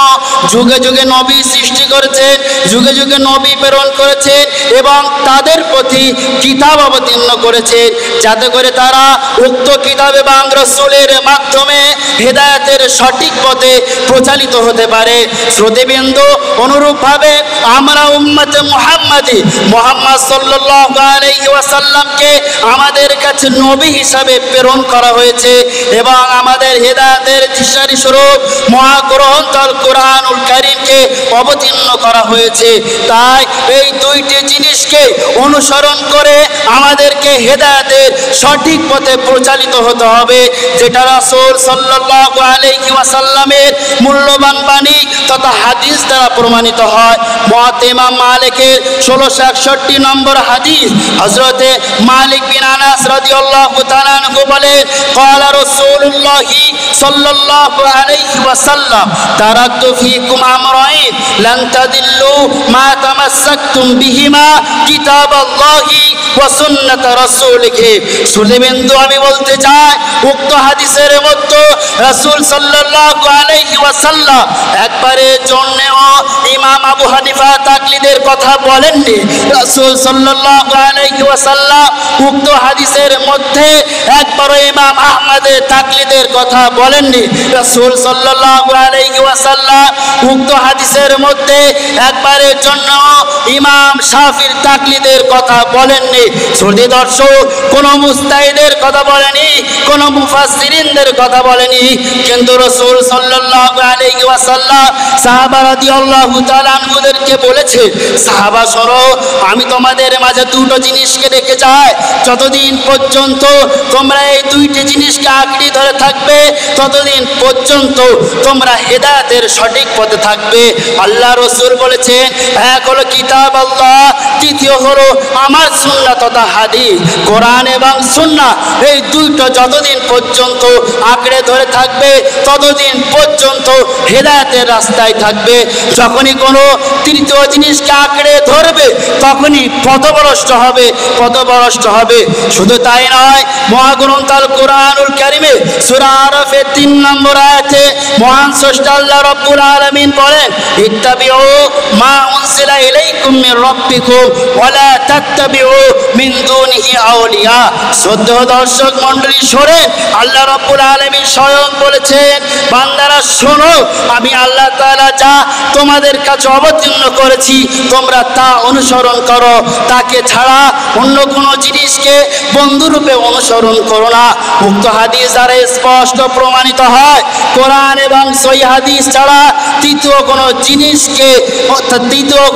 S5: যুগে যুগে নবী সৃষ্টি করেছেন, যুগে যুগে নবী প্রেরণ করেছেন এবং তাদের প্রতি কিতাব অবতীর্ণ করেছেন, যাতে করে তারা উক্ত কিতাব এবং রাসূলের মাধ্যমে হেদায়েতের সঠিক পথে প্রচালিত হতে পারে। শ্রোতাবৃন্দ, অনুরূপভাবে আমরা উম্মতে মুহাম্মাদি মুহাম্মদ সাল্লাল্লাহু আলাইহি ওয়াসাল্লামকে আমাদের কাছে নবী হিসাবে প্রেরণ করা হয়েছে এবং আমাদের হেদায়েতের দিশারি স্বরূপ মহাগ্রন্থ আল কোরআনুল কারীমকে অবতীর্ণ করা হয়েছে। তাই এই দুইটি জিনিসকে অনুসরণ করে আমাদেরকে হেদায়েতের সঠিক পথে প্রচালিত হতে হবে, যেটা রাসূল সাল্লাল্লাহু আলাইহি ওয়াসাল্লামের মূল্যবান বাণী তথা হাদিস দ্বারা প্রমাণিত হয়। মুওয়াত্তা ইমাম মালিকের 1661 নম্বর হাদিস, হযরতে মালিক বিন আনাস রাদিয়াল্লাহু তাআলা আনহু বলেন, ক্বালা রাসূলুল্লাহি সাল্লাল্লাহু আলাইহি ওয়াসাল্লাম, তারাকতু ফীকুম আমরাইন লান তাদিল্লু মা তামাসসাকতুম বিহিমা কিতাবাল্লাহি ওয়া সুন্নাত রাসূলিহি। সুলেবেন্দু, আমি বলতে চাই উক্ত হাদিসের মধ্যে রাসূল সাল্লাল্লাহু আলাইহি ওয়াসাল্লাম একবারের জন্যও ইমাম আবু হানিফা তাকলিদের কথা বলেননি। রাসূল সাল্লাল্লাহু আলাইহি ওয়াসাল্লাম উক্ত হাদিসের মধ্যে একবারও ইমাম আহমদের তাকলিদের কথা বলেননি। রাসূল সাল্লাল্লাহু আলাইহি ওয়াসাল্লাম উক্ত হাদিসের মধ্যে একবারের জন্য ইমাম শাফির তাকলিদের কথা বলেননি। শ্রোতা দর্শক, কোন মুস্তাহিদের কথা বলেনি, কোন মুফাসসিরিনদের কথা বলেনি, কিন্তু রাসূল সাল্লাল্লাহু আলাইহি ওয়াসাল্লাম সাহাবা রাদিয়াল্লাহু তাআলা আনহুদেরকে বলেছে, সাহাবা শোনো, আমি তোমাদের মাঝে দুটো জিনিসকে রেখে যাই, যতদিন পর্যন্ত তোমরা এই দুইটি জিনিসকে আঁকড়ে ধরে থাকবে ততদিন পর্যন্ত তোমরা হেদায়েতের সঠিক পথে থাকবে। আল্লাহ রাসূল বলেছেন, এক হলো কিতাব আল্লাহ, দ্বিতীয় হলো আমার সুন্নাহ তথা হাদিস। কোরআন এবং সুন্নাহ এই দুইটো যতদিন পর্যন্ত আঁকড়ে ধরে থাকবে ততদিন পর্যন্ত হেদায়েতের রাস্তায় থাকবে। যখনই কোনো তৃতীয় জিনিসকে আঁকড়ে ধরবে তখনই পথভ্রষ্ট হবে, পথভ্রষ্ট হবে। শুধু তাই নয়, মহাগ্রন্থ আল কোরআনুল কারীমে সূরা আরাফের 3 নম্বর আয়াতে মহান স্রষ্টা আল্লাহ রাব্বুল আলামিন বলেন, ইত্তাবিউ মা উনজিলা ইলাইকুম মির রাব্বিকুম ওয়া লা তাত্তাবিউ মিন দুনিহি আউলিয়া। শ্রদ্ধেয় দর্শক মণ্ডলী, শোনেন, আল্লাহ রাব্বুল আলামিন স্বয়ং বলেছেন, বান্দারা শোনো, আমি আল্লাহ তাআলা যা তোমাদের কাছে অবতীর্ণ করেছি তোমরা তা অনুসরণ করো, তাকে ছাড়া অন্য কোনো জিনিসকে বন্ধুরূপে অনুসরণ করো না। উক্ত হাদিস দ্বারা স্পষ্ট প্রমাণিত হয়, কোরআন এবং সহিহ হাদিস ছাড়া তৃতীয়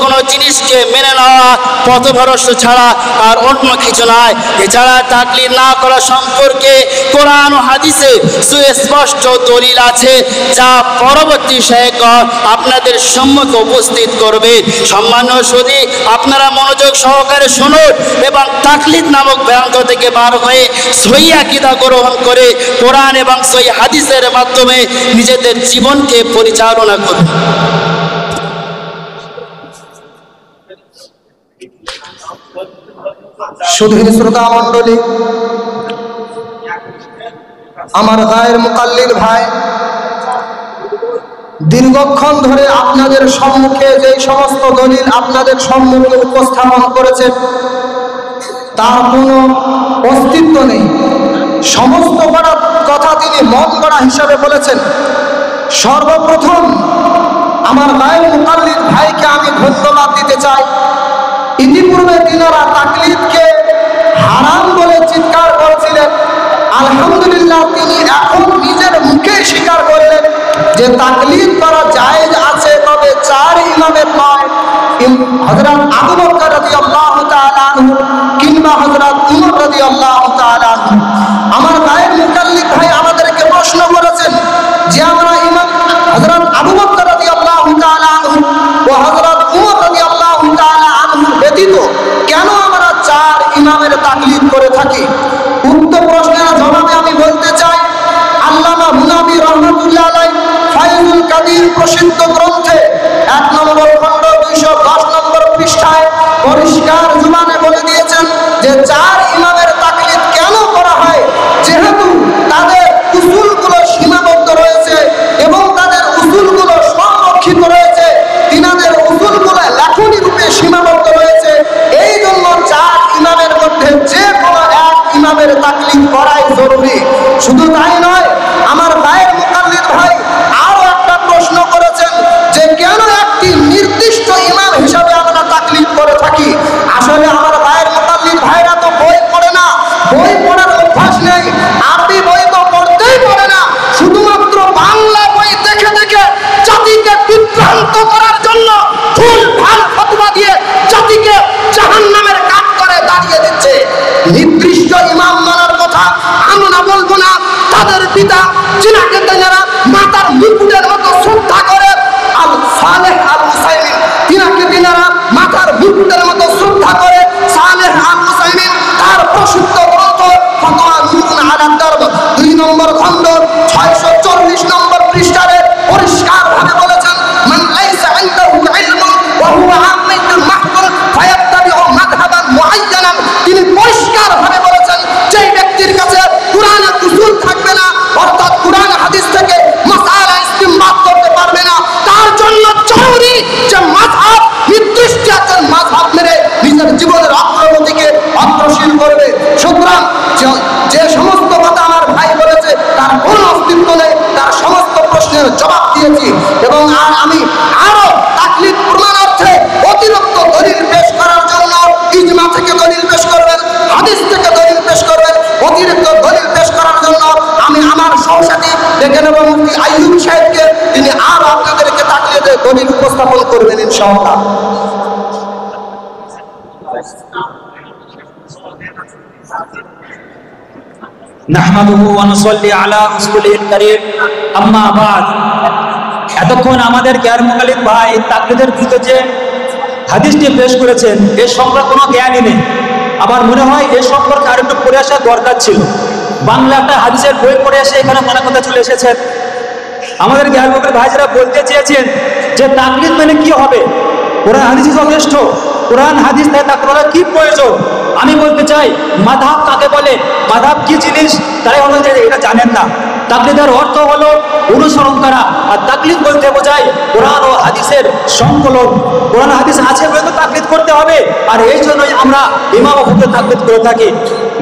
S5: কোনো জিনিসকে মেনে নেওয়া পথভ্রষ্ট ছাড়া আর অন্য কিছু নয়। এছাড়া তাকলিদ না করা সম্পর্কে কোরআন ও হাদিসে সুস্পষ্ট দলিল আছে, যা পরবর্তী শায়খগণ আপনাদের সম্মুখে উপস্থিত করবে। সম্মানীয় সুধী, আপনারা মনোযোগ সহকারে শুনুন এবং তাকলিদ নামক ভ্রান্ত থেকে বার হয়ে সহিহ আকীদা গ্রহণ করে কোরআন এবং সহিহ হাদিসের মাধ্যমে নিজেদের জীবনকে পরিচালনা করুন।
S2: সুধীর শ্রোতা মণ্ডলী, আমার গায়ের মুকাল্লিদ ভাই, দীর্ঘক্ষণ ধরে আপনাদের সম্মুখে যে সমস্ত দলিল আপনাদের সম্মুখে উপস্থাপন করেছে তার কোনো অস্তিত্ব নেই। সমস্ত কথা তিনি মন গড়া হিসাবে বলেছেন। সর্বপ্রথম আমার গায়ের মুকাল্লিদ ভাইকে আমি ধন্যবাদ দিতে চাই। ইতিপূর্বে তিনারা তাকলিদকে হারাম বলে যে তাকলিদ করা জায়েজ আছে, তবে 4 ইমামের নয়। হযরত আবু বকর রাদিয়াল্লাহু তাআলা আনহু কিংবা হযরত উমর রাদিয়াল্লাহু তাআলা আনহু। আমার ভাইয়ের মুকাল্লিদ ভাই আমাদেরকে প্রশ্ন করেছেন যে আমরা ইমাম হযরত আবু বকর রাদিয়াল্লাহু তাআলা আনহু ও হযরত উমর রাদিয়াল্লাহু তাআলা আনহু ব্যতীত কেন আমরা 4 ইমামের তাকলিদ করে থাকি? উক্ত প্রশ্নের জবাবে আমি বলতে চাই, আল্লামা মুনাবি রহমাতুল্লাহ আলাইহি ফায়জুল কাদির প্রসিদ্ধ গ্রন্থে 1 নম্বর খণ্ড 210 নম্বর পৃষ্ঠায় পরিষ্কার জবানে বলে দিয়েছেন যে 4 ইমামের তাকলিদ কেন করা হয়, যেহেতু তাদের উসুলগুলো সীমাবদ্ধ রয়েছে এবং তাদের উসুলগুলো সংরক্ষিত রয়েছে, তিনাদের উসুলগুলো লেখনী রূপে সীমাবদ্ধ রয়েছে। এই জন্য 4 ইমামের মধ্যে যে কোনো এক ইমামের তাকলিদ করাই জরুরি। শুধু তাই নয়, আমার ভাইয়ের মুকাল্লিদ ভাই আরো একটা প্রশ্ন করেছেন যে কেন একটি নির্দিষ্ট ইমাম হিসাবে আমরা তাকলিদ করে থাকি। আসলে আমার ভাইয়ের মুকাল্লিদ ভাইরা তো বই পড়ে না, বই পড়ার অভ্যাস নেই, আরবি বই তো পড়তেই পারে না, শুধুমাত্র বাংলা বই দেখে দেখে জাতিকে বিভ্রান্ত করার জন্য ভুলভাল ফতোয়া দিয়ে জাতিকে জাহান্নামের কাঠ করে দাঁড়িয়ে দিচ্ছে। নির্দিষ্ট ইমাম মানার কথা আমরা বলবো না, তাদের পিতা যিনাকে তেনারা মাতার মুকুটের মতো শ্রদ্ধা করে, আল সালেহ আল হুসাইমিন, তিনাকে তিনারা মাতার মুকুটের মতো শ্রদ্ধা করে। সালেহ আল হুসাইমিন তার প্রসিদ্ধ গ্রন্থ ফতোয়া নুরুন আলা দারব 2 নম্বর খণ্ড 640 নম্বর পৃষ্ঠায় পরিষ্কার ভাবে বলেছেন, মান লাইসা ইনদাহু ইলমুন ওয়া হুয়া আমিতুল মাহদুর ফায়াত্তাবিউ মাযহাবান মুআয়্যানান। তিনি পরিষ্কার ভাবে বলেছেন, যে ব্যক্তির কাছে কুরআনের উসুল থাকবে না, অর্থাৎ কুরআন হাদিস থেকে মাসআলা ইস্তিমবাত করতে পারবে না, তার জন্য জরুরি যে মাযহাব নির্দিষ্ট একটা মাযহাব মেনে নিজের জীবনের অগ্রগতিকে অগ্রসর করবে। সুতরাং যে সমস্ত কথা আমার ভাই বলেছে তার কোনো অস্তিত্ব নেই, তার সমস্ত প্রশ্নের জবাব দিয়েছি। এবং আমি আরো তাকলিদ প্রমাণার্থে অতিরিক্ত দলিল পেশ করার জন্য ইজমা থেকে দলিল পেশ করবেন, হাদিস থেকে দলিল পেশ করবেন। অতিরিক্ত দলিল পেশ করার জন্য আমি আমার সহসাথী ডেকে নেব মুফতি আইয়ুব সাহেবকে, তিনি আরো আপনাদেরকে তাকলিদের দলিল উপস্থাপন করবেন ইনশাআল্লাহ।
S6: নাহমাদুহু ওয়া নুসাল্লি আলা রাসূলিল কারীম, আম্মা বাদ। এতক্ষণ আমাদের গ্যার মুকাল্লিদ ভাই তাকলিদের বিরুদ্ধে যে হাদিসটি পেশ করেছেন এর সম্পর্কে কোনো জ্ঞানই নেই। আমার মনে হয় এর সম্পর্কে আর একটু পড়ে আসা দরকার ছিল। বাংলা একটা হাদিসের বই পড়ে এসে এখানে মনে কথা চলে এসেছেন। আমাদের গ্যার মুকাল্লিদ ভাই যারা বলতে চেয়েছেন যে তাকলিদ মানে কি হবে, কোরআন হাদিস যথেষ্ট, কোরআন হাদিস তাই তাকলিদের কি প্রয়োজন। আমি বলতে চাই মাযহাব কাকে বলে, মাযহাব কি জিনিস তারাই হলো যে এটা জানেন না। তাকলিদের অর্থ হলো অনুসরণ করা, আর তাকলিদ বলতে বোঝায় কোরআন ও হাদিসের সংকলন। কোরআন হাদিস আছে বলে তো তাকলিদ করতে হবে, আর এই জন্যই আমরা ইমাম হুজুরের তাকলিদ করে থাকি।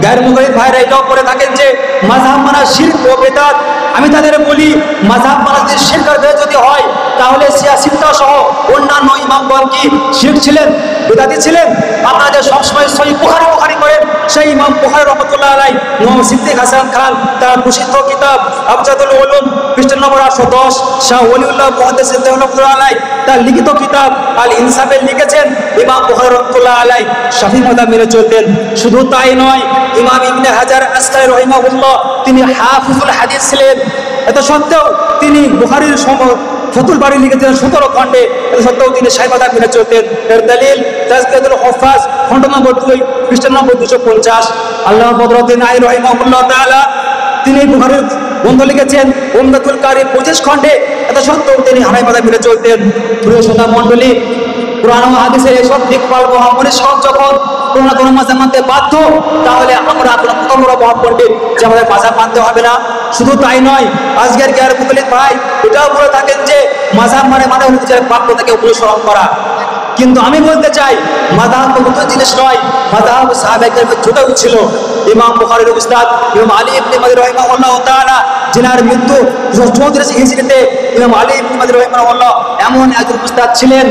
S6: গায়ের মুকাল্লিদ ভাইরা এটাও করে থাকেন যে মাযহাব মানা শিরক ও বিদআত। আমি তাদের বলি মাযহাব মানা যদি শিরক আর বিদআত যদি হয় তাহলে সিয়াসিত্তা সহ অন্যান্য ইমামগণ কি শিরক ছিলেন, বিদআতি ছিলেন? আপনাদের সবসময় সহিহ বুখারী করেন, সেই ইমাম বুখারী রাহমাতুল্লাহ আলাইহি ইমাম সিদ্দিক হাসান খান তার প্রসিদ্ধ কিতাব আবজাদুল উলুম পৃষ্ঠা নম্বর 810, শাহ ওলিউল্লাহ মুহাদ্দিস রাহমাতুল্লাহ আলাইহি তার লিখিত কিতাব আল ইনসাফে লিখেছেন ইমাম বুখারী রাহমাতুল্লাহ আলাইহি শাফি মাযহাব মেনে চলতেন। শুধু তাই নয়, ইমাম ইবনে হাজার আসকালী রাহিমাহুল্লাহ তিনি হাফিজুল হাদিস ছিলেন। এত সত্ত্বেও তিনি বুখারীর ফতুল বাড়ি লিখেছিলেন 17 খণ্ডে, এত সত্ত্বেও তিনি শাফি মাযহাব মেনে চলতেন। এর দলিল তাজকিয়াতুল হুফাজ খণ্ড নম্বর 2 পৃষ্ঠা নম্বর 250। আল্লাহ বদরুদ্দিন আলী রাহিমাহুল্লাহ তাআলা তিনি বুখারীর গ্রন্থ লিখেছেন উমদাতুল কারী 25 খণ্ডে, এত সত্ত্বেও তিনি হানাফি মাযহাব মেনে চলতেন। প্রিয় শ্রোতা মণ্ডলী, কোরআন ও হাদিসের এসব দিক পালব আমাদের সব যখন কোনো না কোনো মাঝে মানতে বাধ্য, তাহলে আমরা কোনো কত বড় মহাপণ্ডিত যে আমাদের মাযহাব মানতে হবে না। শুধু তাই নয়, আজকের গ্যার মুকাল্লিদ ভাই এটাও বলে থাকেন যে মাযহাব মানে নিজের বাক্য থেকে অনুসরণ করা। কিন্তু আমি বলতে চাই মাযহাব কোনো জিনিস নয়, মাযহাব সাহাবায়ে ছোটও ছিল। ইমাম বুখারীর উস্তাদ ইমাম আলী ইবনে মাদি রাহিমাহুল্লাহ তাআলা, যিনার মৃত্যু 34 হিজরিতে ইমাম আলী ইবনে মাদনী রাহিমাহুল্লাহ এমন একজন উস্তাদ ছিলেন।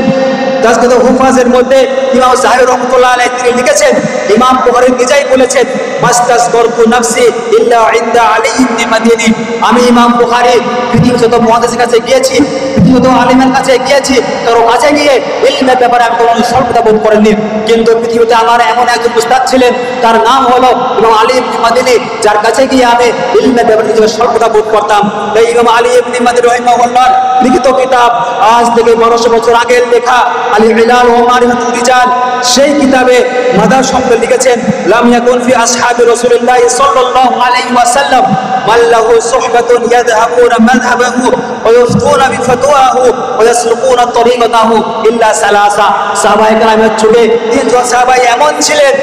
S6: তাজকিয়াতুল হুফাজের মধ্যে ইমাম যাহির রাহমাতুল্লাহ আলাইহি তিনি লিখেছেন, ইমাম বুখারী নিজেই বলেছেন, মাস্তাসগরতু নাফসি ইল্লা ইনদা আলী ইবনে মাদনী। আমি ইমাম বুখারী পৃথিবীর যত মুহাদ্দিসের কাছে গিয়েছি, পৃথিবীর যত আলিমের কাছে গিয়েছি, কারো কাছে গিয়ে ইলমের ব্যাপারে আমি কোনো স্বল্পতা বোধ করেননি। কিন্তু পৃথিবীতে আমার এমন একজন উস্তাদ ছিলেন, তার নাম হলো ইমাম আলী ইবনে মাদনী, যার কাছে গিয়ে আমি ইলমের ব্যাপারে নিজেকে স্বল্পতা বোধ করতাম। তাই ইমাম আলী ইবনে মাদনী রাহিমাহুল্লাহ লিখিত কিতাব, আজ থেকে 1200 বছর আগের লেখা আল ইলাল ওয়া মারিফাতুর রিজাল, সেই কিতাবে মাদার সম্পর্কে লিখেছেন, লাম ইয়াকুন ফি আসহাবি রাসূলিল্লাহ সাল্লাল্লাহু আলাইহি ওয়াসাল্লাম মান লাহু সুহবাতুন ইয়াযহাবুনা মাযহাবাহু ওয়া ইফতুনা বিফতওয়াহু ওয়া ইয়াসলুকুনা তরিকাতাহু ইল্লা সালাসা। সাহাবায়ে কেরামের যুগে তিনজন সাহাবা এমন ছিলেন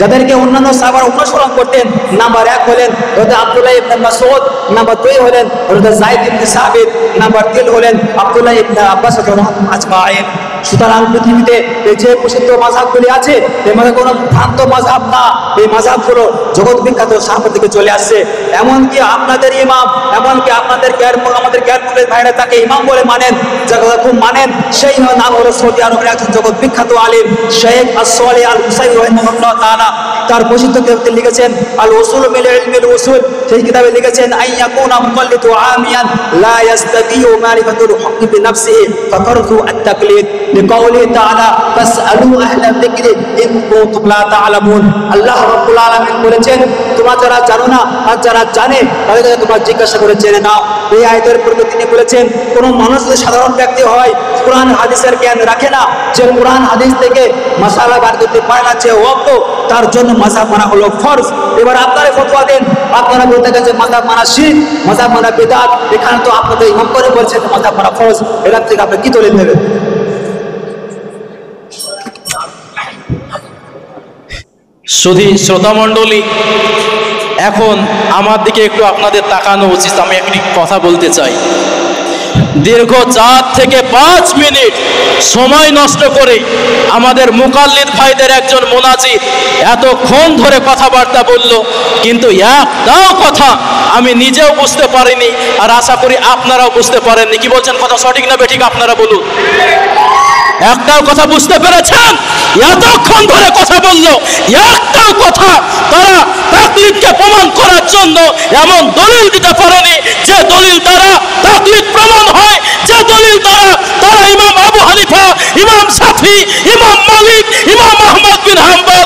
S6: যাদেরকে অন্যান্য সাহাবারা অনুসরণ করতেন। নাম্বার 1 হলেন হযরত আব্দুল্লাহ ইবনে মাসউদ, নাম্বার 2 হলেন হযরত যায়েদ ইবনে সাবিত, নাম্বার 3 হলেন আব্দুল্লাহ ইবনে আব্বাস রাদিয়াল্লাহু আজমাইন। সুতরাং পৃথিবীতে যে প্রসিদ্ধ মাযহাবগুলি আছে, এর মধ্যে কোনো ভ্রান্ত মাযহাব না, এই মাযহাবগুলো জগৎ বিখ্যাত সাহাবা থেকে চলে আসছে। এমনকি আপনাদের ইমাম, এমনকি আপনাদের আমাদের জ্ঞানমূলের ভাইরা তাকে ইমাম বলে মানেন, যাকে খুব মানেন, সেই নাম হলো সৌদি আরবের একজন জগৎ বিখ্যাত আলিম শেখ আস-সালিহ আল হুসাইন রাহিমাহুল্লাহ তাআলা। তার প্রসিদ্ধ কিতাবে লিখেছেন আল উসুল মিন ইলমিল উসুল, সেই কিতাবে লিখেছেন আইয়াকুনা মুকাল্লিদু আমিয়ান লা ইস্তাতিউ মারিফাতুল হুকমি বিনাফসিহি ফাতারকু আত-তাকলিদ লিকাউলি তাআলা ফাসআলু আহলা যিকরি ইন কুনতুম লা তা'লামুন। আল্লাহ রাব্বুল আলামিন বলেছেন, তোমরা যারা জানো না আর যারা জানে তাদেরকে তোমরা জিজ্ঞাসা করে জেনে নাও। এই আয়াতের পূর্বে তিনি বলেছেন, কোন মানুষ যদি সাধারণ ব্যক্তি হয়, কোরআন হাদিসের জ্ঞান রাখে না, যে কোরআন হাদিস থেকে মাসালা বার করতে পারে না, যে ওয়াক্ত তার জন্য মাযহাব মানা হলো ফরজ। এবার আপনারা ফতোয়া দেন, আপনারা বলতে গেছেন মাযহাব মানা শিরক, মাযহাব মানা বিদআত। এখানে তো আপনাদের ইমাম করে বলছেন মাযহাব মানা ফরজ, এর থেকে আপনি কি দলিল দেবেন?
S3: শুধু শ্রোতামণ্ডলী, এখন আমার দিকে একটু আপনাদের তাকানো উচিত। আমি একটি কথা বলতে চাই। দীর্ঘ 4 থেকে 5 মিনিট সময় নষ্ট করে আমাদের মুকাল্লিদ ভাইদের একজন মুনাজির এতক্ষণ ধরে কথাবার্তা বলল, কিন্তু একটাও কথা আমি নিজেও বুঝতে পারিনি, আর আশা করি আপনারাও বুঝতে পারেননি। কি বলছেন, কথা সঠিক না বেঠিক আপনারা বলুন? একটাও কথা বুঝতে পেরেছেন? এতক্ষণ ধরে কথা বলল, একটাও কথা তারা তাকলিদকে প্রমাণ করার জন্য এমন দলিল দিতে পারেনি যে দলিল দ্বারা তাকলিদ প্রমাণ হয়, যে দলিল দ্বারা তারা ইমাম আবু হানিফা, ইমাম শাফি, ইমাম মালিক, ইমাম আহমদ বিন হাম্বল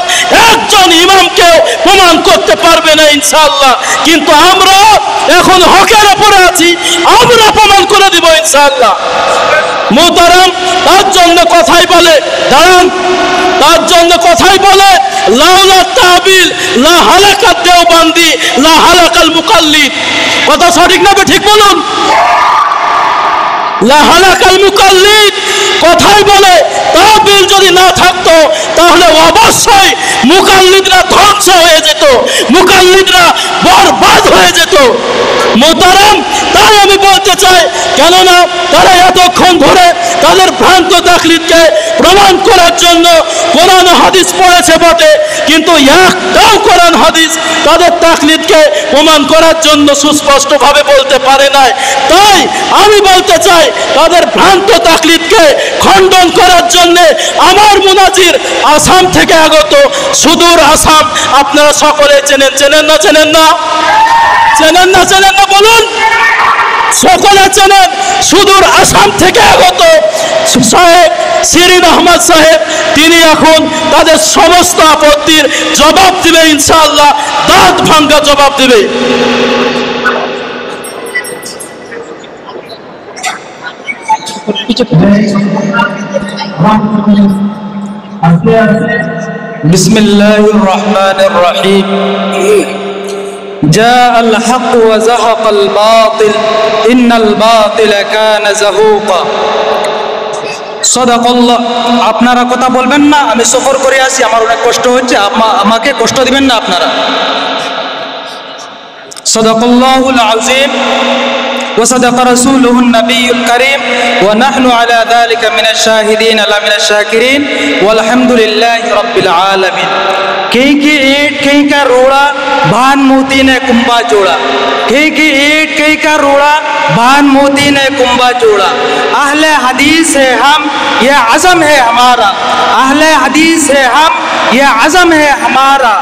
S3: একজন ইমামকেও প্রমাণ করতে পারবে না ইনশাআল্লাহ। কিন্তু আমরা এখন হকের উপরে আছি, আমরা প্রমাণ করে দিব ইনশাআল্লাহ। মুহতারাম, তার জন্য কথাই বলে, দাঁড়ান, তার জন্য কথাই বলে, লাউলা তাবিল লা হালাকাত দেওবান্দি লা হালাকাল মুকাল্লিদ। কথা সঠিক না ঠিক বলুন? লা হালাকাল মুকাল্লিদ কথাই বলে, তাবিল যদি না থাকতো তাহলে অবশ্যই মুকাল্লিদরা ধ্বংস হয়ে যেত, মুকাল্লিদরা বরবাদ হয়ে যেত। মুহতারাম, তাই আমি বলতে চাই, কেননা তারা এতক্ষণ ধরে তাদের ভ্রান্ত তাকলিদকে প্রমাণ করার জন্য কোরআন হাদিস পড়েছে বটে, কিন্তু একটাও কোরআন হাদিস তাদের তাকলিদকে প্রমাণ করার জন্য সুস্পষ্টভাবে বলতে পারে নাই। তাই আমি বলতে চাই, তাদের ভ্রান্ত তাকলিদকে খণ্ডন করার জন্য আমার মুনাজির আসাম থেকে আগত, সুদূর আসাম, আপনারা সকলে চেনেন, চেনেন না চেনেন না? চেনেন না চেনেন না বলুন? সকলে চেনেন। সুদূর আসাম থেকে আগত সাহেব শিরিন আহমদ সাহেব, তিনি এখন তাদের সমস্ত আপত্তির জবাব দিবে ইনশাআল্লাহ, দাঁত ভাঙ্গা জবাব দিবে।
S7: বিসমিল্লাহির রহমানির রহিম। جاء الحق وزهق الباطل إن الباطل كان زهوقا صدق الله। আপনারা কথা বলবেন না, আমি সফর করে আসি, আমার অনেক কষ্ট হচ্ছে, আমাকে কষ্ট দিবেন না আপনারা। صدق الله العظيم وصدق رسوله النبي الكريم ونحن على ذلك من الشاهدين لا من الشاكرين والحمد لله رب العالمين। कहीं की ईंट कहीं का रोड़ा भान मोती ने कुंभा जोड़ा कहीं की ईंट कहीं का रोड़ा भान मोती ने कुंभा जोड़ा अहले हदीस है हम ये अज़म है हमारा अहले हदीस है हम ये अज़म है हमारा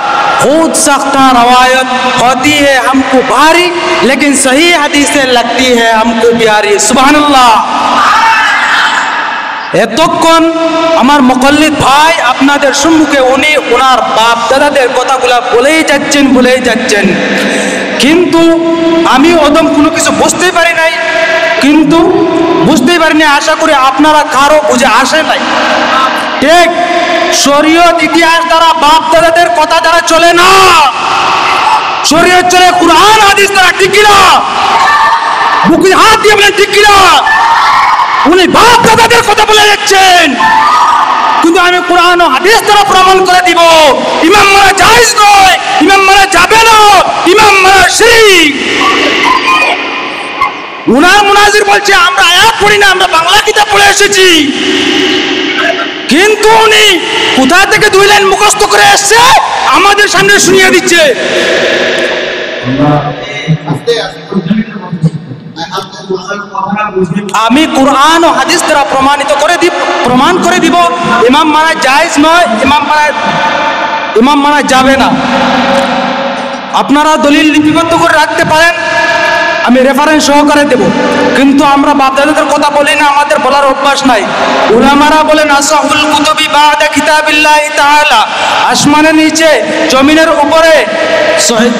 S7: खुद सख्ता रवायत होती है हमको भारी लेकिन सही हदीसें लगती है हमको प्यारी सुबहानल्लाह এতক্ষণ আমার মুকল্লিদ ভাই আপনাদের সম্মুখে উনি ওনার বাপ দাদাদের কথাগুলো বলেই যাচ্ছেন কিন্তু আমি ওদম কোনো কিছু বুঝতেই পারি নাই কিন্তু বুঝতেই পারিনি আশা করি আপনারা কারো বুঝে আসে নাই ঠিক শরীয়ত ইতিহাস দ্বারা বাপ দাদাদের কথা দ্বারা চলে না শরীয়ত চলে কুরআন হাদিস দ্বারা ঠিক কিনা বুকে হাত দিয়ে বলেন ঠিক কিনা উনি বাপ দাদাদের কথা বলে যাচ্ছেন কিন্তু আমি কোরআন ও হাদিস দ্বারা প্রমাণ করে দিব ইমাম মানা জায়েজ নয় ইমাম মানা যাবে না ইমাম মানা শিরক উনার মুনাজির বলছে আমরা আয়াত পড়ি না আমরা বাংলা কিতাব পড়ে এসেছি কিন্তু উনি কোথা থেকে 2 লাইন মুখস্থ করে এসেছে আমাদের সামনে শুনিয়ে দিচ্ছে আমি কোরআন ও হাদিস দ্বারা প্রমাণ করে দিব ইমাম মানা জায়েজ নয় ইমাম মানা যাবে না আপনারা দলিল লিপিবদ্ধ করে রাখতে পারেন আমি রেফারেন্স সহকারে দেব কিন্তু আমরা বাপদাদাদের কথা বলি না আমাদের বলার অভ্যাস নাই উলামারা বলেন আসাহুল কুতুবি বাদা কিতাবিল্লাহি তাআলা আসমানের নিচে জমিনের উপরে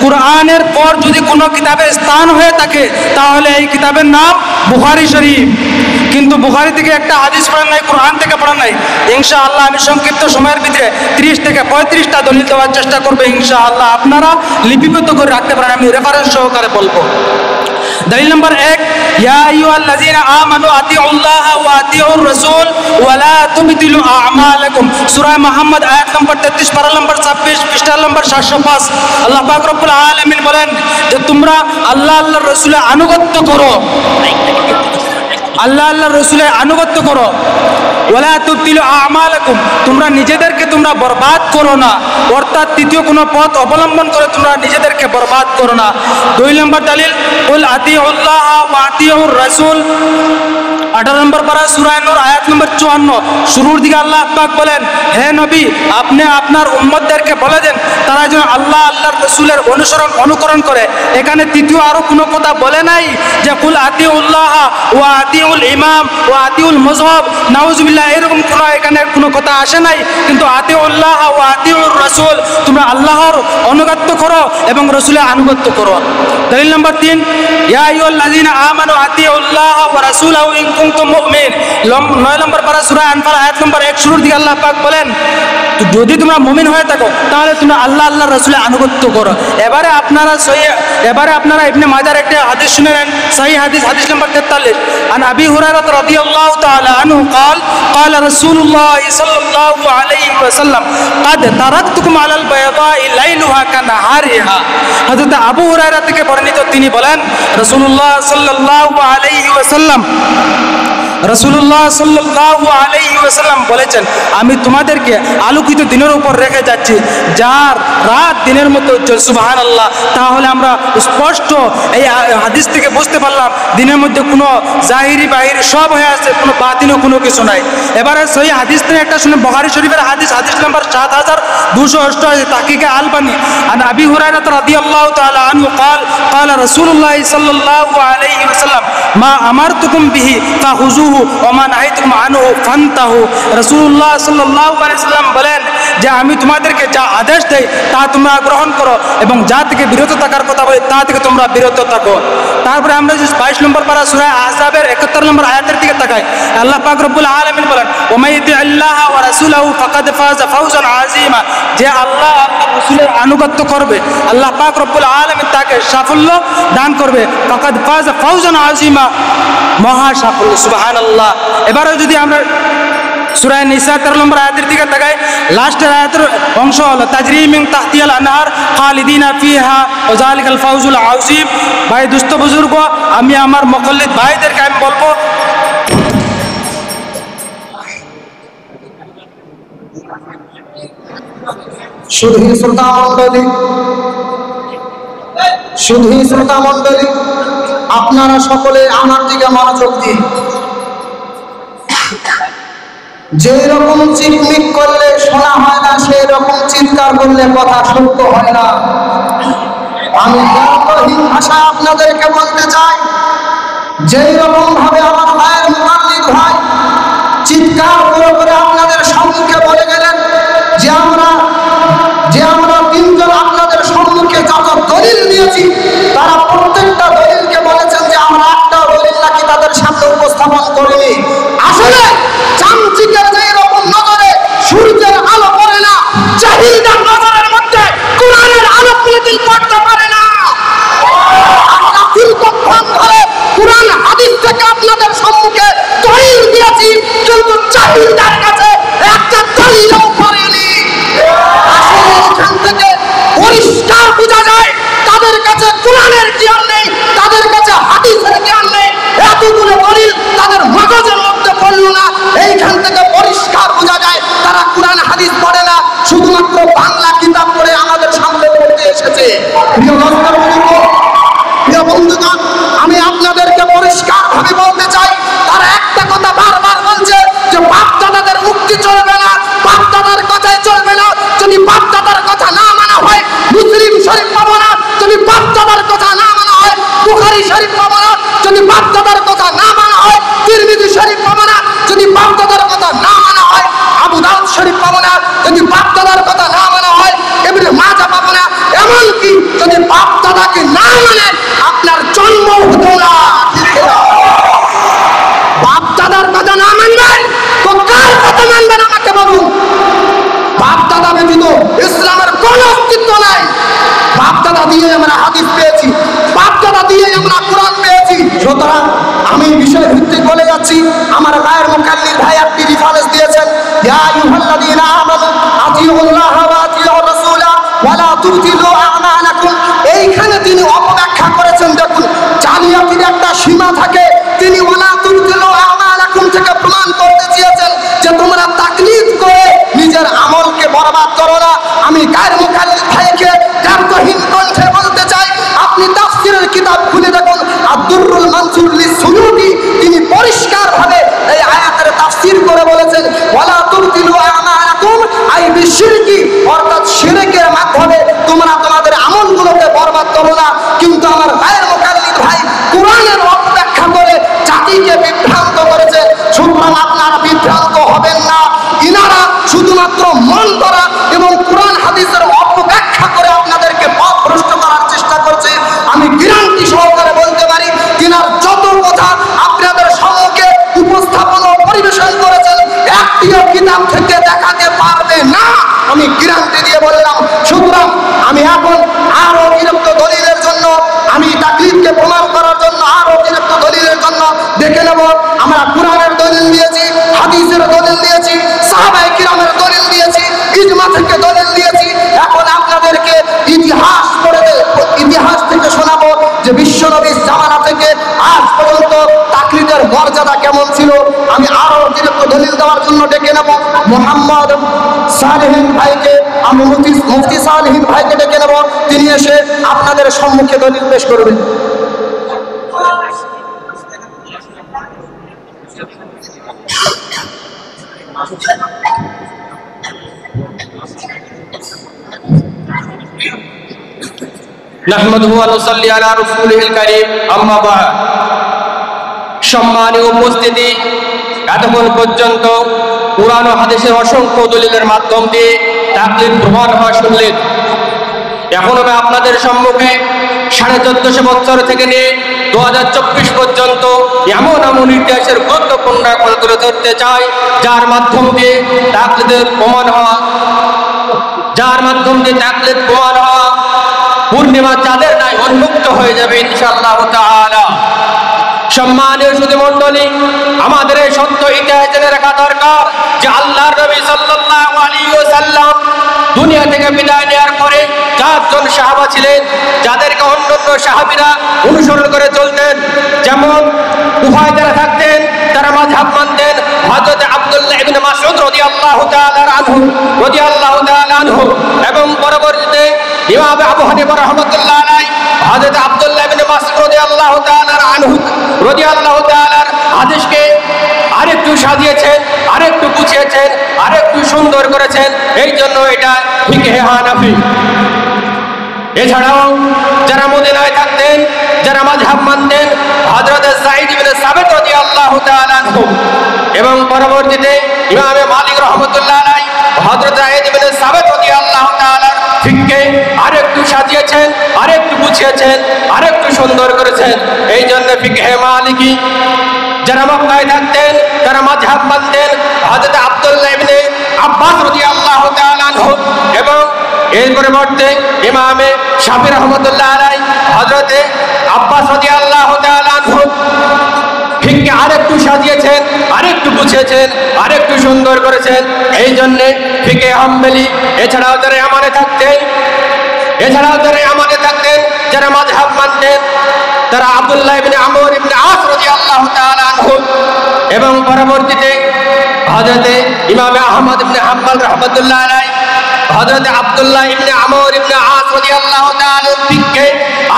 S7: কুরআনের পর যদি কোনো কিতাবের স্থান হয়ে থাকে তাহলে এই কিতাবের নাম বুখারী শরীফ কিন্তু বুখারী থেকে একটা হাদিস পড়া নাই কুরআন থেকে পড়া নাই ইনশাআল্লাহ আমি সংক্ষিপ্ত সময়ের ভিতরে 30 থেকে 35টা দলিল দেওয়ার চেষ্টা করব ইনশাআল্লাহ আপনারা লিপিবদ্ধ করে রাখতে পারেন আমি রেফারেন্স সহকারে বলবো दलील नंबर 1 या अय्युहल्लज़ीना आमनू अतिउल्लाह व अतिउर रसूल व ला तुबतिलू अअमालकुम सूरा मुहम्मद आयत नंबर 33 पारा नंबर 26 पृষ্ঠা नंबर 705 আল্লাহ পাক রব্বুল আলামিন বলেন যে তোমরা আল্লাহ আল্লাহর রাসূলের আনুগত্য করো আল্লাহ আল্লাহর রাসূলের আনুগত্য করো ওয়ালা তুবতিলু আমালাকুম তোমরা নিজেদেরকে তোমরা বরবাদ করো না অর্থাৎ তৃতীয় কোনো পথ অবলম্বন করে তোমরা নিজেদেরকে বরবাদ করো না 2 নম্বর দলিল কুল আতিউল্লাহ ওয়া আতিউর রাসূল 18 নম্বর পারা সূরা নূর আয়াত নম্বর 54 শুরুর দিকে আল্লাহ পাক বলেন হে নবী আপনি আপনার উম্মতদেরকে বলে দেন তারা যেন আল্লাহ আল্লাহর রাসূলের অনুকরণ করে এখানে তৃতীয় আরো কোনো কথা বলে নাই যে কুল আতিউল্লাহ ওয়া আতিউল ইমাম ওয়া আতিউল মাযহাব নাউযুবিল্লাহ এরকম কোনো এখানে কোনো কথা আসে নাই কিন্তু আতিউল্লাহ ওয়া আতিউর রাসূল তোমরা আল্লাহর অনুগত্য করো এবং রাসূলের আনুগত্য করো দলিল নম্বর 3 ইয়া আইয়ুহাল্লাযীনা আমানু আতিউল্লাহ ওয়া রাসূলাহু ইন কুনতুম মুমিন 9 নম্বর পারা সূরা আনফাল আয়াত নম্বর 1 শুরুর দিকে আল্লাহ পাক বলেন যদি তোমরা মুমিন হয়ে থাকো তাহলে তোমরা আল্লাহ আল্লাহর রাসূলের আনুগত্য করো এবারে আপনারা ইবনে মাজার একটা হাদিস শুনে নেন সহিহ হাদিস নম্বর 43 عن أبي هريرة رضي الله تعالى عنه قال قال رسول الله صلى الله عليه وسلم قد تركتكم على البيضاء ليلها كنهارها حضرت আবু হুরায়রা থেকে বর্ণিত তিনি বলেন রাসূলুল্লাহ সাল্লাল্লাহু আলাইহি ওয়াসাল্লাম বলেছেন আমি তোমাদেরকে আলোকিত দিনের উপর রেখে যাচ্ছি যার রাত দিনের মতো উজ্জ্বল সুবহানাল্লাহ তাহলে আমরা স্পষ্ট এই হাদিস থেকে বুঝতে পারলাম দিনের মধ্যে কোনো জাহিরি বাহিরি সব হয়ে আছে কোনো বাতিলও কোনো কিছু নাই এবারে সেই হাদিস থেকে একটা শুনে বুখারী শরীফের হাদিস নাম্বার 7288 তাহকিকে আলবানী আন আবি হুরায়রা রাদিয়াল্লাহু তাআলা আনহু قال قال رسول الله صلى الله عليه وسلم ما امرتكم به فخذوه وما نهيتكم عنه فانتهوا রাসূলুল্লাহ সাল্লাল্লাহু আলাইহি ওয়াসাল্লাম বলেন যে আমি তোমাদেরকে যা আদেশ দেই তা তোমরা গ্রহণ করো এবং যা থেকে বিরত থাকার কথা বলি তা থেকে তোমরা বিরত থাকো তারপরে আমরা যে 22 নম্বর পারা সূরা আহজাবের 71 নম্বর আয়াতের দিকে তাকাই আল্লাহ পাক রব্বুল আলামিন বলেন ওমাইতি আল্লাহ ওয়া রাসূলহু ফাকাদ ফাযা ফাওজান আযীমা যে আল্লাহ রাসূলের আনুগত্য করবে আল্লাহ পাক রব্বুল আলামিন তাকে সাফল্য দান করবে ফাকাদ ফাযা ফাওজান আযীমা মহা সাফল্য সুবহানাল্লাহ এবারে যদি আমরা সূরা নিসা 13 নম্বর আয়াতের দিকে তাকাই লাস্টের আয়াতের অংশ হলো তাজরি মিন তাহতিহাল আনহার খালিদিনা ফিহা ওয়া যালিকাল ফাওজুল আযীম ভাই দোস্ত বুজুর্গ আমি আমার মুকল্লিদ ভাইদেরকে আমি বলবো
S2: শুধুই শ্রোতা মণ্ডলী, আপনারা সকলে আমার দিকে মনোযোগ দিন। যে রকম চিকমিক করলে শোনা হয় না, সেই রকম চিৎকার করলে কথা সত্য হয় না। আমি জ্ঞানহীন ভাষায় আপনাদেরকে বলতে চাই, যেই রকম ভাবে আমার ভাইয়ের মুকাল্লিদ ভাই চিৎকার করে করে আপনাদের সম্মুখে বলে গেলেন যে আমরা তিনজন আপনাদের সম্মুখে যত দলিল দিয়েছি, তারা প্রত্যেকটা দলিলকে বলেছেন যে আমরা একটা দলিল নাকি তাদের সামনে উপস্থাপন করিনি। আসলে চামচিকের যে রকম নজরে সূর্যের আলো পড়ে না, জাহিলদের নজরের মধ্যে কোরআনের আলো কোনদিন পড়তে পারে না। আমরা দীর্ঘক্ষণ ধরে কোরআন হাদিস থেকে আপনাদের সম্মুখে দলিল দিয়েছি, কিন্তু জাহিলদের কাছে একটা দলিলও পড়েনি। আসলে এখান থেকে পরিষ্কার বোঝা যায় তাদের কাছে কোরআনের জ্ঞান নেই, তাদের কাছে হাদিসের জ্ঞান নেই। এতগুলো দলিল তাদের মগজের মধ্যে পড়ল না। এইখান থেকে পরিষ্কার বোঝা যায় তারা কোরআন হাদিস পড়ে না, শুধুমাত্র বাংলা কিতাব পড়ে আমাদের সামনে পড়তে এসেছে। প্রিয় দর্শক বৃন্দ, প্রিয় বন্ধুগণ, আমি আপনাদেরকে পরিষ্কার ভাবে বলতে চাই, তারা একটা কথা বারবার বলছে যে বাপ দাদাদের মুক্তি চলবে না, বাপ দাদার কথাই চলবে না। যদি বাপ দাদার কথা না মানা হয় মুসলিম শরীফ পাবো না, যদি বাপ দাদার কথা না মানা হয় বুখারী শরীফ পাবো না, যদি বাপ দাদার কথা না মানা হয় তিরমিজি শরীফ পাবো না, যদি বাপ দাদার কথা না মানা হয় আবু দাউদ শরীফ পাবো না, যদি বাপ দাদার কথা না মানা হয় ইবনে মাজাহ পাবো না। এমনকি যদি বাপ দাদাকে না মানে আপনার জন্ম হতো না। বাপ দাদার কথা না মানবেন তো কার কথা মানবেন আমাকে বলুন? বাপ দাদা ব্যতীত ইসলামের কোন অস্তিত্ব নাই। বাপ দাদা দিয়ে আমরা হাদিস পেয়েছি, বাপ দাদা দিয়ে আমরা কোরআন পেয়েছি। সুতরাং আমি বিষয় ভিত্তিক বলে যাচ্ছি। আমার গায়ের মুকাল্লিদ ভাই একটি রিফারেন্স দিয়েছেন, ইয়া আইয়ুহাল্লাযীনা আমানু আতিউল্লাহ ওয়া আতিউর রাসূলা ওয়া লা তুবতিলু আমালাকুম। এইখানে তিনি অপব্যাখ্যা করেছেন। দেখুন, জালিয়াতির একটা সীমা থাকে। তিনি ওয়া লা তুবতিলু আমালাকুম থেকে প্রমাণ করতে চেয়েছেন যে তোমরা তাকলিদ করে নিজের আমলকে বরবাদ করো না। আমি গায়ের মুকাল্লিদ ভাইকে দ্ব্যর্থহীন কণ্ঠে বলতে চাই, আপনি তাফসীরের কিতাব খুলে দেখুন, আদ-দুররুল মানসুর লিস-সুয়ুতি, তিনি পরিষ্কারভাবে এই আয়াতের তাফসীর করে বলেছেন ওয়ালা তুবতিলু আমালাকুম আই বিশিরকি, অর্থাৎ শিরকের মাধ্যমে তোমরা তোমাদের আমলগুলোকে বরবাদ করো না। কিন্তু আমার গায়ের মুকাল্লিদ ভাই কোরআনের অপব্যাখ্যা করে জাতিকে বিভ্রান্ত করেছে। সুতরাং আপনারা বিভ্রান্ত হবেন না। ইনারা শুধুমাত্র মন করা এবং কোরআন হাদিসের অপব্যাখ্যা করে আপনাদেরকে পথভ্রষ্ট করার চেষ্টা করছে। আমি গ্যারান্টি সহকারে বলতে পারি, তিনার যত কথা আপনাদের সম্মুখে উপস্থাপন ও পরিবেশন করেছেন একটিও কিতাব থেকে দেখাতে পারবে না, আমি গ্যারান্টি দিয়ে বললাম। সুতরাং আমি এখন আরো অতিরিক্ত দলিলের জন্য, আমি তাকলিদকে প্রমাণ করার জন্য আরো অতিরিক্ত দলিলের জন্য দেখে নেব। আমরা কোরআনের দলিল দিয়েছি, হাদিসের দলিল দিয়েছি, সাহাবায়ে কিরামের দলিল দিয়েছি, ইজমা থেকে দলিল দিয়েছি। এখন আপনাদেরকে ইতিহাস থেকে শোনাবো যে বিশ্বনবীর জামানা থেকে আজ পর্যন্ত তাকলিদের মর্যাদা কেমন ছিল। আমি আরো অতিরিক্ত দলিল দেওয়ার জন্য ডেকে নেব মোহাম্মদ সালেহীন ভাইকে, আমি মুফতি সালেহীন ভাইকে ডেকে নেব। তিনি এসে আপনাদের সম্মুখে দলিল পেশ করবেন।
S3: নাহমাদুহু ওয়া নুসাল্লি আলা রাসূলিল কারীম, আম্মা বা'দ। সম্মানীয় উপস্থিতি, এতক্ষণ পর্যন্ত কুরআন ও হাদিসের অসংখ্য দলিলের মাধ্যম দিয়ে তাকলিদ প্রমাণ হওয়া শুনলেন। এখন আমি আপনাদের সম্মুখে 1450 বছর থেকে নিয়ে 2024 পর্যন্ত এমন এমন ইতিহাসের গুরুত্বপূর্ণ কথা তুলে ধরতে চাই যার মাধ্যম দিয়ে তাকলিদের প্রমাণ হওয়া, পূর্ণিমা চাঁদের ন্যায় উন্মুক্ত হয়ে যাবে ইনশাআল্লাহ তাআলা। সম্মানীয় সুধী মণ্ডলী, আমাদের এই সত্য ইতিহাস জেনে রাখা দরকার যে আল্লাহর নবী সাল্লাল্লাহু আলাইহি ওয়াসাল্লাম দুনিয়া থেকে বিদায় নেওয়ার পরে 4 জন সাহাবা ছিলেন যাদেরকে অন্যান্য সাহাবীরা অনুসরণ করে চলতেন। যেমন কুফায় যারা থাকতেন
S8: যারা মাযহাব মানতেন হযরত আব্দুল্লাহ ইবনে মাসউদ রাদিয়াল্লাহু তাআলা আনহু এবং পরবর্তীতে ইমাম আবু হানিফা রাহমাতুল্লাহ আলাইহি হযরত আব্দুল্লাহ ইবনে মাসউদ রাদিয়াল্লাহু তাআলা হাদিসকে আরেকটু সাজিয়েছেন, আরেকটু গুছিয়েছেন, আরেকটু সুন্দর করেছেন। এই জন্য এটা ফিকহে হানাফি। এছাড়াও যারা মদিনায় থাকতেন, যারা মাযহাব মানতেন হযরত সাঈদ ইবনে সাবিত রাদিয়াল্লাহু তাআলা আনহু এবং পরবর্তীতে ইমাম মালিক রাহমাতুল্লাহ আলাইহি হযরত সাঈদ ইবনে সাবিত রাদিয়াল্লাহু তাআলা ফিকহে আরেকটু সাজিয়েছেন, আরেকটু গুছিয়েছেন, আরেকটু সুন্দর করেছেন। এই জন্য ফিকহে মালিকি। যারা মক্কায় থাকতেন, তারা মাযহাব মানতেন হযরত আব্দুল্লাহ ইবনে আব্বাস রাদিয়াল্লাহু তাআলা আনহু এবং এর পরিবর্তে ইমামে শাফি রাহমাতুল্লাহ আলাইহি হযরত আব্বাস রাদিয়াল্লাহু তাআলা আনহু ফিকহে আরেকটু সাজিয়েছেন, আরেকটু গুছিয়েছেন, আরেকটু সুন্দর করেছেন। এই জন্য ফিকহে হাম্বলি। এছাড়াও যারা আমানে থাকতেন, যারা মাযহাব মানতেন, তারা আব্দুল্লাহ ইবনে আমর ইবনে আস রাদিয়াল্লাহু তাআলা আনহু এবং পরবর্তীতে হযরত ইমাম আহমদ ইবনে হাম্বল রাহমাতুল্লাহ আলাইহি হযরত আব্দুল্লাহ ইবনে আমর ইবনে আস রাদিয়াল্লাহু তাআলা ফিকহে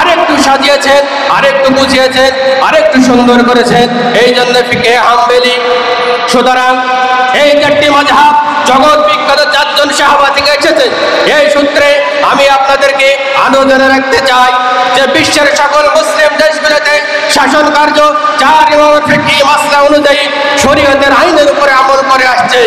S8: আরেকটু সাজিয়েছেন, আরেকটু বুঝিয়েছেন, আরেকটু সুন্দর করেছেন। এই জন্য ফিকহে হাম্বলি। সুতরাং এই চারটি মাযহাব জগৎ বিখ্যাত চারজন সাহাবা থেকে এসেছে। এই সূত্রে আমি আপনাদেরকে আলোচনা রাখতে চাই যে বিশ্বের সকল মুসলিম দেশগুলোতে শাসন কার্য চার ইমামের ফিকহি মাসলা অনুযায়ী শরীয়তের আইনের উপরে আমল করে আসছে।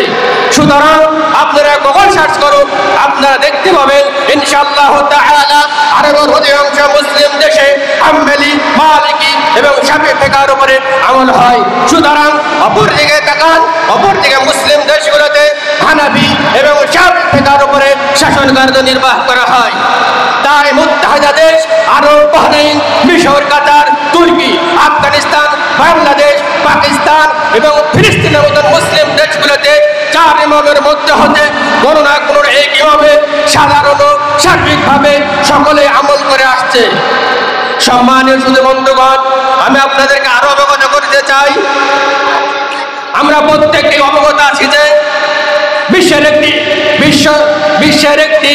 S8: সুতরাং আপনারা গুগল সার্চ করুন, আপনারা দেখতে পাবেন ইনশাআল্লাহ তাআলা আরবের অধিকাংশ মুসলিম দেশে হাম্বলি, মালিকি এবং শাফিঈ ফিকহের উপরে আমল হয়। সুতরাং অপরদিকে তাকান, অপরদিকে মুসলিম দেশগুলোতে হানাফি এবং শাফিঈ ফিকহের উপরে শাসন কার্য নির্বাহ করা হয়। তাই মুত্তাহিদা দেশ আরব, বাহরাইন, মিশর, কাতার, তুর্কি, আফগানিস্তান, বাংলাদেশ, পাকিস্তান এবং ফিলিস্তিনের মতো মুসলিম দেশগুলোতে চার ইমামের মধ্যে হতে কোনো না কোনো এক ইমামে সাধারণ সার্বিকভাবে সকলে আমল করে আসছে। সম্মানীয় শুধু বন্ধুগণ, আমি আপনাদেরকে আরো অবগত করতে চাই, আমরা প্রত্যেককে অবগত আছি যে বিশ্বের একটি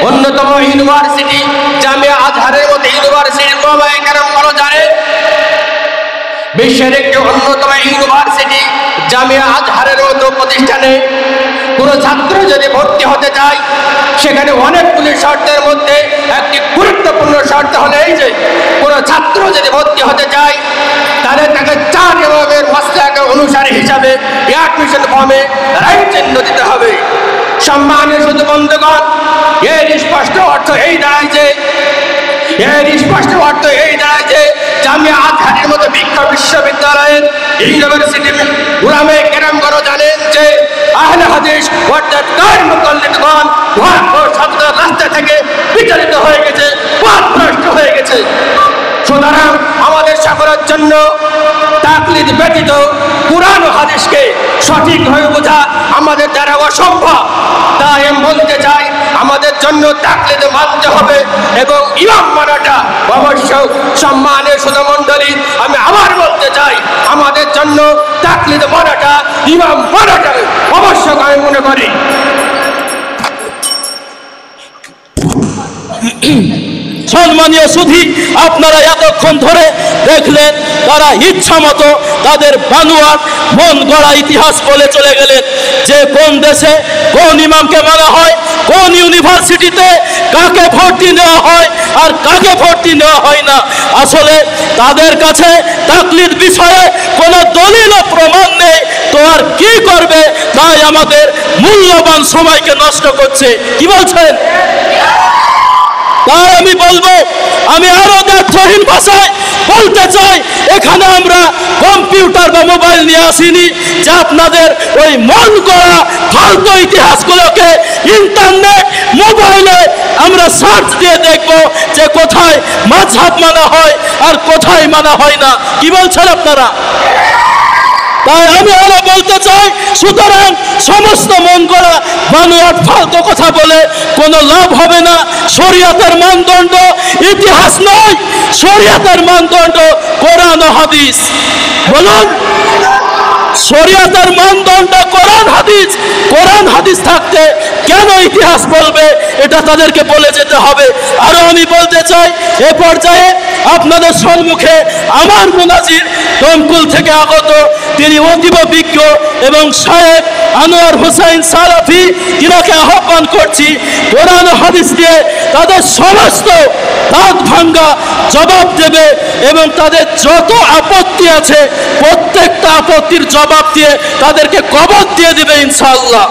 S8: অন্যতম ইউনিভার্সিটি জামিয়া আজহারের মতো ইউনিভার্সিটি ওলামায়ে কেরাম বলা জানে। বিশ্বের একটি অন্যতম ইউনিভার্সিটি জামিয়া আজহারের মতো প্রতিষ্ঠানে কোনো ছাত্র যদি ভর্তি হতে চায়, সেখানে অনেকগুলি শর্তের মধ্যে একটি গুরুত্বপূর্ণ শর্ত হলো এই যে কোনো ছাত্র যদি ভর্তি হতে চায় তাহলে তাকে চার ইমামের মাসলাকে অনুসারী হিসাবে অ্যাডমিশন ফর্মে রাইট চিহ্ন দিতে হবে। সম্মানীয় শুধু বন্ধুগণ, এর স্পষ্ট অর্থ এই দাঁড়ায় যে জামিয়া আজহারের মতো বিখ্যাত বিশ্ববিদ্যালয়ের ইউনিভার্সিটি উলামায়ে কেরামগণ জানেন যে আহলে হাদিস অর্থাৎ গায়ের মুকাল্লিদগণ ছাত্ররা রাস্তা থেকে বিতাড়িত হয়ে গেছে, পথভ্রষ্ট হয়ে গেছে। সুতরাং আমাদের সকলের জন্য তাকলিদ ব্যতীত কুরআন ও হাদিসকে সঠিকভাবে বোঝা আমাদের দ্বারা অসম্ভব। তাই আমি বলতে চাই আমাদের জন্য তাকলিদ মানতে হবে এবং ইমাম মানাটা অবশ্য। সম্মানের সুধমণ্ডলী, আমি আবার বলতে চাই আমাদের জন্য তাকলিদ মানাটা, ইমাম মানাটা অবশ্যক আমি মনে করি।
S3: সম্মানীয় সুধী, আপনারা এতক্ষণ ধরে দেখলেন তারা ইচ্ছা মতো তাদের বানোয়াট মন গড়া ইতিহাস বলে চলে গেলেন যে কোন দেশে কোন ইমামকে মানা হয়, কোন ইউনিভার্সিটিতে কাকে ভর্তি নেওয়া হয় আর কাকে ভর্তি নেওয়া হয় না। আসলে তাদের কাছে তাকলিদ বিষয়ে কোনো দলিল ও প্রমাণ নেই, তো আর কি করবে? তাই আমাদের মূল্যবান সময়কে নষ্ট করছে। কি বলছেন? তাই আমি বলবো, আমি আরো দ্ব্যর্থহীন ভাষায় বলতে চাই, এখানে আমরা কম্পিউটার বা মোবাইল নিয়ে আসিনি যে আপনাদের ওই মন গড়া ফালতু ইতিহাসগুলোকে ইন্টারনেট মোবাইলে আমরা সার্চ দিয়ে দেখব যে কোথায় মাযহাব মানা হয় আর কোথায় মানা হয় না। কি বলছেন আপনারা? তাই আমি আরো বলতে চাই, সুতরাং সমস্ত মন গড়া বানোয়াট ফালতু কথা বলে কোনো লাভ হবে না। শরীয়তের মানদণ্ড ইতিহাস নয়, শরীয়তের মানদণ্ড কোরআন ও হাদিস। বলুন। শরীয়তের মানদণ্ড কোরআন হাদিস থাকতে কেন ইতিহাস বলবে, এটা তাদেরকে বলে যেতে হবে। আরো আমি বলতে চাই, এ পর্যায়ে আপনাদের সম্মুখে আমার মুনাজির দমকুল থেকে আগত, তিনি অতীব বিজ্ঞ এবং শায়েখ আনোয়ার হোসেন সালাফি, তিনাকে আহ্বান করছি কোরআন হাদিস দিয়ে তাদের সমস্ত দাঁত ভাঙ্গা জবাব দেবে এবং তাদের যত আপত্তি আছে প্রত্যেকটা আপত্তির জবাব দিয়ে তাদেরকে কবর দিয়ে দেবে ইনশাআল্লাহ।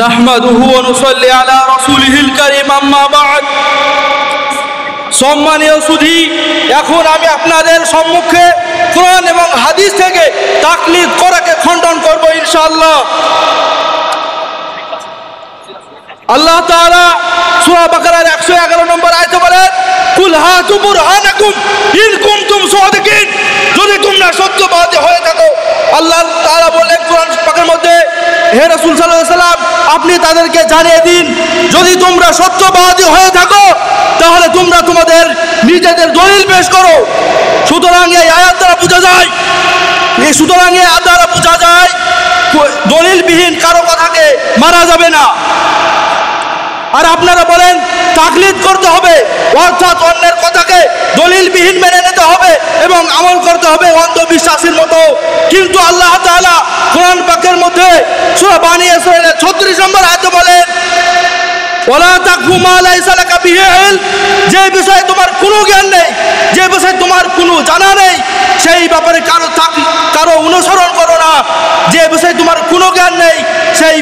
S7: নাহমাদুহু ওয়া নুসাল্লি আলা রাসূলিহিল কারীম, আম্মা বা'দ। সম্মানীয় সুধী, এখন আমি আপনাদের সম্মুখে কোরআন এবং হাদিস থেকে তাকলিদ করাকে খণ্ডন করব ইনশাআল্লাহ। আল্লাহ তাআলা সূরা বাকারার 111 নম্বর আয়াতে বলেন, কুল হাতু বুরহানাকুম ইন কুনতুম সাদিকিন, যদি তোমরা সত্যবাদী হয়ে থাকো। আল্লাহ তাআলা বলেন কোরআন পাকের মধ্যে, হে রাসূল সাল্লাল্লাহু আলাইহি সাল্লাম, আপনি তাদেরকে জানিয়ে দিন যদি তোমরা সত্যবাদী হয়ে থাকো তাহলে তোমরা তোমাদের নিজেদের দলিল পেশ করো। সুতরাং এই আয়াত দ্বারা বোঝা যায় দলিলবিহীন কারো কথাকে মারা যাবে না। আর আপনারা বলেন তাকলিদ করতে হবে, অর্থাৎ অন্যের কথাকে দলিলবিহীন মেনে নিতে হবে এবং আমল করতে হবে অন্ধবিশ্বাসের মতো। কিন্তু আল্লাহ তাআলা কোরআন পাকের মধ্যে সূরা বানী ইসরাঈলের 36 নম্বর আয়াতে বলেন, ওয়ালা তাকফু মা লাইসা লাকা বিহি ইলম, যে বিষয়ে তোমার কোনো জ্ঞান নেই, যে বিষয়ে তোমার কোনো জানা নেই, সেই ব্যাপারে কারো অনুসরণ করো না। যে বিষয়ে তোমার কোনো জ্ঞান নেই সেই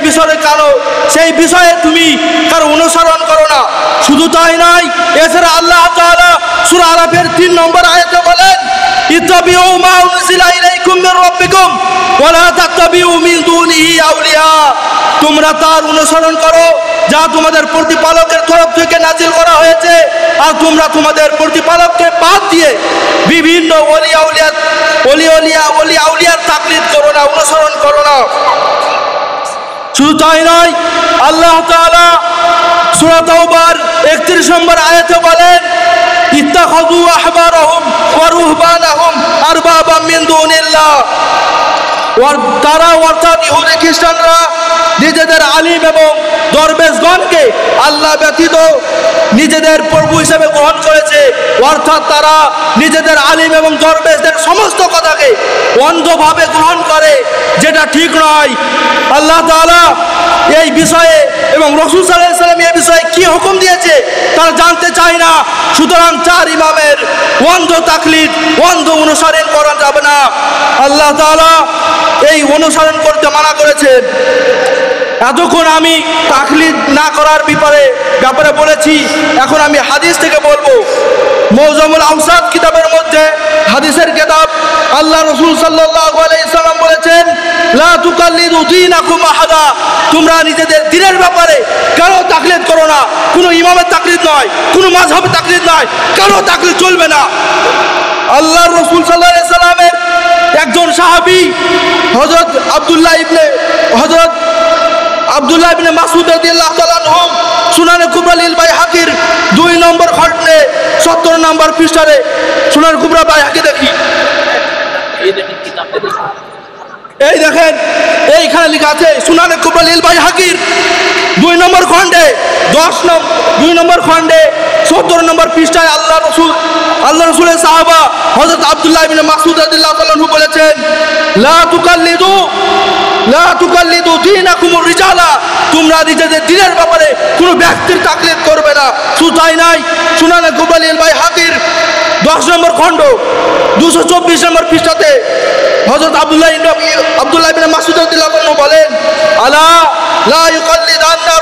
S7: বিষয়ে তুমি কারো অনুসরণ করো না। শুধু তাই নয়, এছাড়া আল্লাহ তাআলা সূরা আরাফের 3 নম্বর আয়াতে বলেন, ইত্তাবিউ মা উনজিলা ইলাইকুম মির রাব্বিকুম ওয়া লা তাত্তাবিউ মিন দুনিহি আউলিয়া, তোমরা তার অনুসরণ করো যা তোমাদের প্রতিপালকের তরফ থেকে নাজিল করা হয়েছে, আর তোমরা তোমাদের প্রতিপালককে বাদ দিয়ে বিভিন্ন ওলি আউলিয়ার তাকলিদ করো না, অনুসরণ করো না। শুধু তাই নয়, আল্লাহ তাআলা সূরা তাওবার 31 নম্বর আয়াতে বলেন, ইত্তাখাযু আহবারহুম ওয়া রুহবানাহুম আরবাবাম মিন দুনিল্লাহ, তারা অর্থাৎ ইহুদি খ্রিস্টানরা নিজেদের আলিম এবং দরবেশগণকে আল্লাহ ব্যতীত নিজেদের প্রভু হিসেবে গ্রহণ করেছে। অর্থাৎ তারা নিজেদের আলিম এবং দরবেশদের সমস্ত কথাকে অন্ধভাবে গ্রহণ করে, যেটা ঠিক নয়। আল্লাহ তাআলা এই বিষয়ে এবং রাসূল সাল্লাল্লাহু আলাইহি ওয়াসাল্লাম এই বিষয়ে কি হুকুম দিয়েছে তারা জানতে চায় না। সুতরাং 4 ইমামের অন্ধ তাকলিদ, অন্ধ অনুসরণ করা যাবে না। আল্লাহ তাআলা এই অনুসরণ করতে মানা করেছেন। এতক্ষণ আমি তাকলিদ না করার ব্যাপারে বলেছি, এখন আমি হাদিস থেকে বলবো। মৌজামুল আওসাত কিতাবের মধ্যে, হাদিসের কিতাব, আল্লাহ রাসূল সাল্লাল্লাহু আলাইহি ওয়াসাল্লাম বলেছেন, লা তুকাল্লিদু দীনাকুম আহাদা, তোমরা নিজেদের দ্বীনের ব্যাপারে কারো তাকলিদ করো না। কোনো ইমামের তাকলিদ নয়, কোনো মাযহাবের তাকলিদ নয়, কারো তাকলিদ চলবে না। আল্লাহ রাসূল সাল্লাল্লাহু আলাইহি ওয়াসাল্লামের একজন সাহাবী হযরত আব্দুল্লাহ ইবনে মাসউদ রাদিয়াল্লাহু তাআলা আনহু সুনানে কুবরা লিল বাইহাকির 2 নম্বর খণ্ডে 70 নম্বর পৃষ্ঠারে, সুনানে কুবরা বাইহাকি দেখি, এই দেখেন এইখানে লেখা আছে, সুনানে কুবরা লিল বাইহাকির 2 নম্বর খণ্ডে 2 নম্বর খণ্ডে 70 নম্বর পৃষ্ঠায় আল্লাহ রাসূলের সাহাবা হযরত আব্দুল্লাহ ইবনে মাসউদ রাদিয়াল্লাহু তাআলা আনহু বলেছেন, লা তুকাল্লিদু দীনাকুমুর রিজালা, তোমরা নিজেদের দ্বীনের ব্যাপারে কোনো ব্যক্তির তাকলিদ করবে না। শুধু তাই নয়, সুনানে কুবরা লিল বাইহাকির 10 নম্বর খণ্ড 224 নম্বর পৃষ্ঠাতে হযরত আব্দুল্লাহ ইবনে মাসউদ রাদিয়াল্লাহু আনহু বলেন, আলা লা ইউকাল্লিদান্না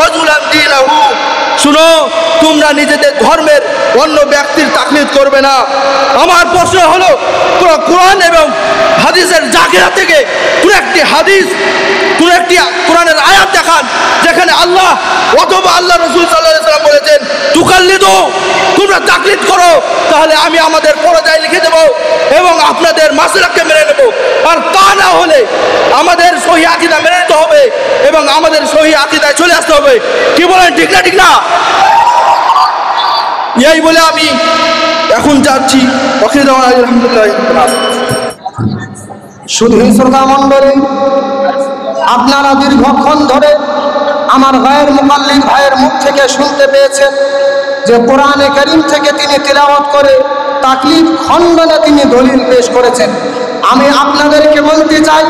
S7: রাজুলান দীনাহু, শুনো, তোমরা নিজেদের ধর্মের অন্য ব্যক্তির তাকলিদ করবে না। আমার প্রশ্ন হলো, কোরআন এবং হাদিসের জাকিরা থেকে কোন একটি হাদিস, কোন একটি কোরআনের আয়াত দেখান যেখানে আল্লাহ অথবা আল্লাহ রাসূল সাল্লাল্লাহু আলাইহি ওয়াসাল্লাম বলেছেন তুকাল্লিদু, তোমরা তাকলিদ করো, তাহলে আমি আমাদের পরজায় লিখে দেব এবং আপনাদের মাসলাককে মেনে নেব। আর তা না হলে
S9: আমাদের সহি আকীদা মেনে নিতে হবে এবং আমাদের সহি আকীদায় চলে আসতে হবে। কি বলেন, ঠিক না? ঠিক না? এই বলে আমি এখন যাচ্ছি। আলহামদুলিল্লাহ।
S2: শুধু শ্রোতা মণ্ডলী, আপনারা দীর্ঘক্ষণ ধরে আমার গায়ের মুকাল্লিদ ভাইয়ের মুখ থেকে শুনতে পেয়েছেন যে কোরআনে কারীম থেকে তিনি তিলাওয়াত করে তাকলিদ খণ্ডনে তিনি দলিল পেশ করেছেন। আমি আপনাদেরকে বলতে চাই,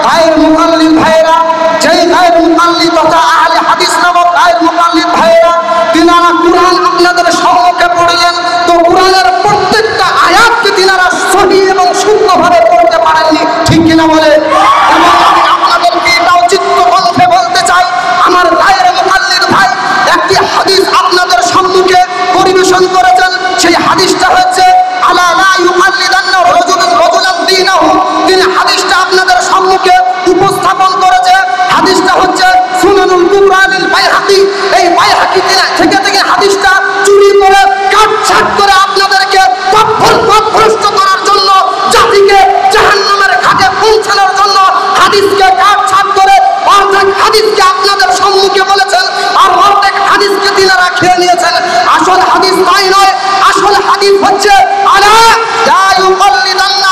S2: গায়ের মুকাল্লিদ ভাইয়েরা, যেই গায়ের মুকাল্লিদ তথা আহলে হাদিস নামক গায়ের মুকাল্লিদ ভাইয়েরা তিনারা কোরআন আপনাদের সম্মুখে পড়লেন, তো কোরআনের প্রত্যেকটা আয়াতকে তিনারা সহি এবং শুদ্ধভাবে পড়তে পারেননি, ঠিক কিনা বলে? এবং আমি আপনাদেরকে এটাও চিত্তকণ্ঠে বলতে চাই, আমার গায়ের মুকাল্লিদ ভাই একটি হাদিস আপনাদের সম্মুখে পরিবেশন করেছেন। সেই হাদিসটা হচ্ছে আলা লা ইউকাল্লিদান্না রাজুলুন রাজুলান দীনাহু। তিনি হাদিসটা আপনাদের সম্মুখে উপস্থাপন করেছে। হাদিসটা হচ্ছে সুনানুল কুবরা লিল বাইহাকি। এই বাইহাকি থেকে হাদিসটা চুরি করে কাটছাট করে আপনাদেরকে পথভ্রষ্ট করার জন্য, জাতিকে জাহান্নামের ঘাটে পৌঁছানোর জন্য হাদিসকে কাটছাট করে অর্ধেক হাদিসকে আপনাদের সম্মুখে বলেছেন আর অর্ধেক হাদিসকে তিনারা খেয়ে নিয়েছেন। আসল হাদিস তাই নয়, আসল হাদিস হচ্ছে আলা লা ইউকাল্লিদান্না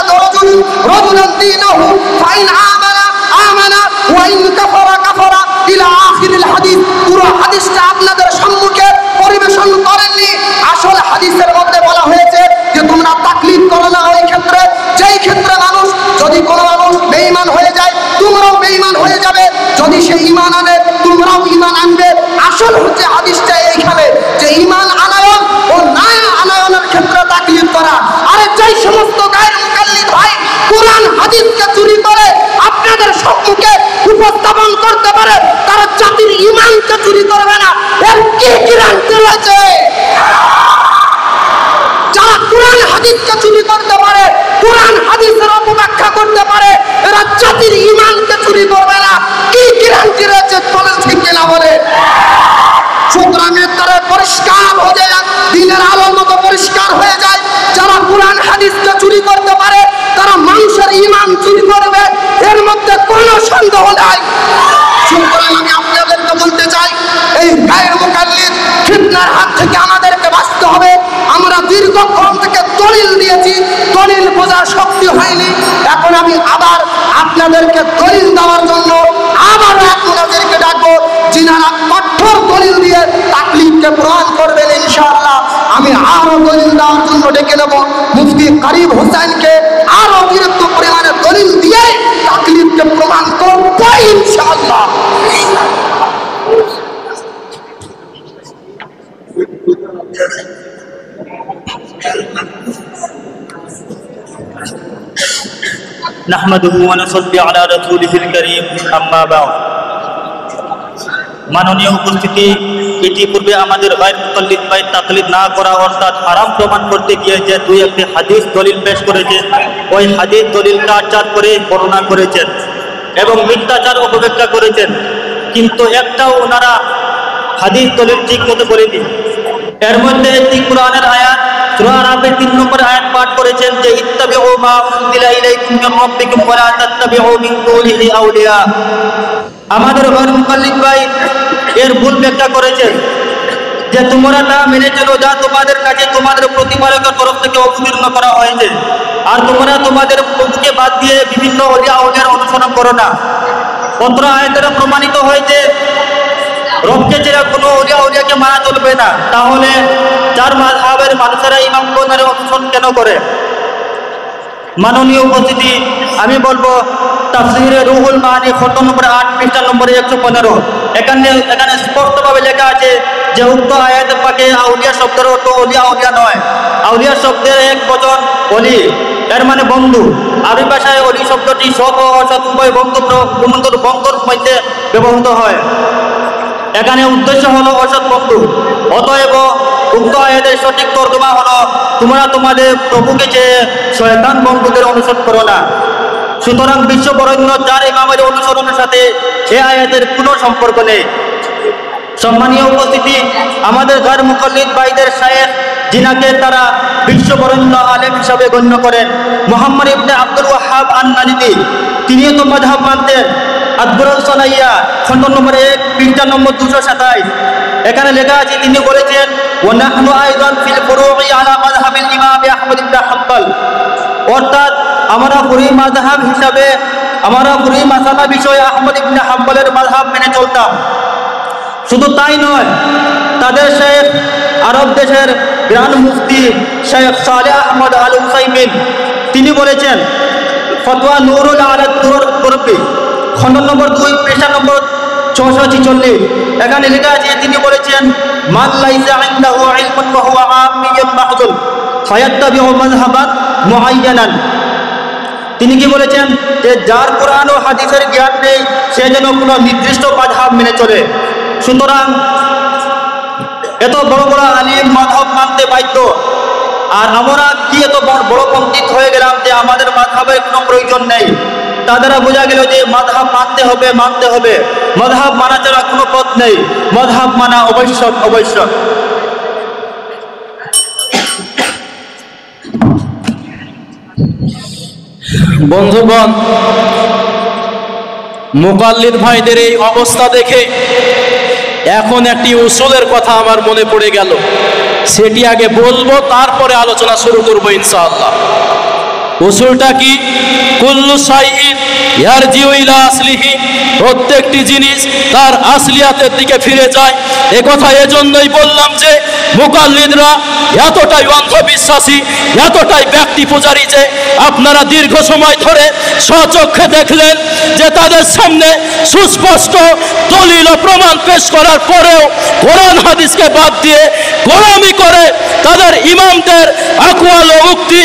S2: রাজুলুন দীনাহু ফাইন আমানা ওয়া ইন কাফারা ইলা আখিরিল হাদিস। পুরো হাদিসটা আপনাদের সম্মুখে পরিবেশন করেননি। আসল হাদিসের মধ্যে বলা হয়েছে যে তোমরা তাকলিদ করো না ওই ক্ষেত্রে যেই ক্ষেত্রে মানুষ, যদি কোনো মানুষ বেঈমান হয়ে যায় তোমরাও বেঈমান হয়ে যাবে, যদি সে ঈমান আনে তোমরাও ঈমান আনবে। আসল হচ্ছে হাদিসটা এইখানে যে ঈমান আনায়ন ও না আনায়নের ক্ষেত্রে তাকলিদ করা। আরে যেই সমস্ত গায়ের মুকাল্লিদ ভাই কোরআন হাদিসকে চুরি করে আপনাদের সম্মুখে উপস্থাপন করতে পারে, তারা জাতির ঈমানকে চুরি করবে না, এর কি গ্যারান্টি রয়েছে? যারা কোরআন হাদিসকে চুরি করতে পারে, কোরআন হাদিসের অপব্যাখ্যা করতে পারে, এরা জাতির ঈমানকে চুরি করবে না, কি গ্যারান্টি রয়েছে? বলেন ঠিক কিনা বলে? সুতরাং তারা পরিষ্কার হয়ে যায়, দিনের আলোর মতো পরিষ্কার হয়ে যায়। যারা কোরআন হাদিসকে চুরি করতে পারে তারা মানুষের ঈমান চুরি করবে, এর মধ্যে কোনো সন্দেহ নাই। সুতরাং আমি আপনাদেরকে বলতে চাই, এই গায়ের মুকাল্লিদ ফিতনার হাত থেকে আমাদেরকে বাঁচতে হবে। আমরা দীর্ঘক্ষণ থেকে দলিল দিয়েছি, দলিল বোঝার শক্তি হয়নি। এখন আমি আবার আপনাদেরকে দলিল দেওয়ার জন্য আবারও আপনাদেরকে ডাকবো, যিনারা কঠোর দলিল দিয়ে তাকলিদকে প্রমাণ করবেন ইনশাআল্লাহ। আমি আরো দলিল দেওয়ার জন্য ডেকে নেব মুফতি কারিম হোসেনকে, আরো অতিরিক্ত পরিমাণে দলিল দিয়ে তাকলিদকে প্রমাণ করবো ইনশাআল্লাহ।
S6: নাহমাদুহু ওয়া নুসাল্লি আলা রাসূলিহিল কারীম, আম্মা বা'দ। মাননীয় উপস্থিতি, ইতিপূর্বে আমাদের গায়ের মুকাল্লিদ ভাই তাকলিদ না করা অর্থাৎ হারাম প্রমাণ করতে গিয়ে যে দুই একটি হাদিস দলিল পেশ করেছেন, ওই হাদিস দলিল কাটছাট করে বর্ণনা করেছেন এবং মিথ্যাচার অপব্যাখ্যা করেছেন, কিন্তু একটাও ওনারা হাদিস দলিল ঠিক মতো বলেনি। এর মধ্যে একটি কোরআনের আয়াত সূরা আরাফের 3 নম্বর আয়াত পাঠ করেছেন যে ইত্তাবিউ মা উনজিলা ইলাইকুম মির রাব্বিকুম ওয়া লা তাত্তাবিউ মিন দুনিহি আউলিয়া। আমাদের গায়ের মুকাল্লিদ ভাই এর ভুল ব্যাখ্যা করেছেন যে তোমরা তা মেনে চলো যা তোমাদের কাছে তোমাদের প্রতিপালকের তরফ থেকে অবতীর্ণ করা হয়েছে, আর তোমরা তোমাদের প্রভুকে বাদ দিয়ে বিভিন্ন ওলিয়া আউলিয়ার অনুসরণ করো না। অত্র আয়াতের প্রমাণিত হয়েছে রবকে ছেড়ে কোনো ওলিয়া আউলিয়াকে মানা চলবে না। তাহলে চার মাযহাবের মানুষেরা ইমামগণের অনুসরণ কেন করে? মাননীয় উপস্থিতি, আমি বলবো তাফসীরে রুহুল মানি খতম নম্বর 8 পৃষ্ঠা নম্বর 115, এখানে স্পষ্টভাবে লেখা আছে যে উক্ত আয়াত পাকে আউলিয়া শব্দের অর্থ ওলিয়া আউলিয়া নয়। আউলিয়া শব্দের এক বচন ওলি, এর মানে বন্ধু। আরবি ভাষায় ওলি শব্দটি সৎ ও অসৎ উভয় বন্ধুর মধ্যে ব্যবহৃত হয়। এখানে উদ্দেশ্য হলো অসৎ বন্ধু। অতএব উক্ত আয়াতের সঠিক তর্জমা হলো তোমরা তোমাদের প্রভুকে চেয়ে শয়তান বন্ধুদের অনুসরণ করো না। সুতরাং বিশ্ব বরেণ্য চার ইমামের অনুসরণের সাথে এ আয়াতের কোনো সম্পর্ক নেই। সম্মানীয় উপস্থিতি, আমাদের গায়ের মুকাল্লিদ ভাইদের শায়েখ, যিনাকে তারা
S4: বিশ্ববরেণ্য আলেম হিসাবে গণ্য করেন। মুহাম্মদ ইবনে আব্দুল ওয়াহাব আন-নাজিদি তিনিও তো মাযহাব মানতেন। আদবুরুল সানাইয়া খণ্ড নম্বর 1 পৃষ্ঠা নম্বর 227 এখানে লেখা আছে, তিনি বলেছেন ওয়া নাহনু আইদান ফিল ফুরুই আলা মাযহাবিল ইমাম আহমদ ইবনে হাম্বল, অর্থাৎ আমরা ফুরুই মাযহাব হিসাবে আমরা ফুরুই মাসালা বিষয়ে আহমদ ইবনে হাম্বলের মাযহাব মেনে চলতাম। শুধু তাই নয়, তাদের শেখ আরব দেশের গ্রান্ড মুফতি শেখ সালেহ আহমদ আল হুসাইমিন তিনি বলেছেন, ফতোয়া নুরুল আলা দুরুর কুরবি খণ্ড নম্বর 2 পৃষ্ঠা নম্বর 646 এখানে লেখা আছে, তিনি বলেছেন মান লাইসা ইনদাহু ইলমুন ওয়া হুয়া আমিয়ুন মাহজুল ফায়াত্তাবিউ মাযহাবান মুআয়্যানান। তিনি কি বলেছেন যে যার কোরআন ও হাদিসের জ্ঞান নেই সে যেন কোনো নির্দিষ্ট মাযহাব মেনে চলে। সুতরাং এত বড় বড় আলিম মাযহাব মানতে বাধ্য, আর আমরা কি এত বড় পণ্ডিত হয়ে গেলাম যে আমাদের মাযহাবের কোনো প্রয়োজন নেই। তাদের বোঝা গেল যে মাযহাব মানতে হবে, মাযহাব মানা ছাড়া কোনো পথ নেই, মাযহাব মানা অবশ্যক।
S3: বন্ধুগণ, মুকাল্লিদ ভাইদের এই অবস্থা দেখে এখন একটি উসুলের কথা আমার মনে পড়ে গেল, সেটি আগে বলবো, তারপরে আলোচনা শুরু করবো ইনশাআল্লাহ। উসুলটা কি? কুল্লু শাইইন ইয়ারজিউ ইলা আসলিহি, প্রত্যেকটি জিনিস তার আসলিয়াতের দিকে ফিরে যায়। এ কথা এজন্যই বললাম যে মুকাল্লিদরা এতটাই অন্ধবিশ্বাসী, এতটাই ব্যক্তি পূজারী যে আপনারা দীর্ঘ সময় ধরে স্বচক্ষে দেখলেন যে তাদের সামনে সুস্পষ্ট দলিল ও প্রমাণ পেশ করার পরেও কোরআন হাদিসকে বাদ দিয়ে গোলামি করে তাদের ইমামদের আকওয়াল ও উক্তি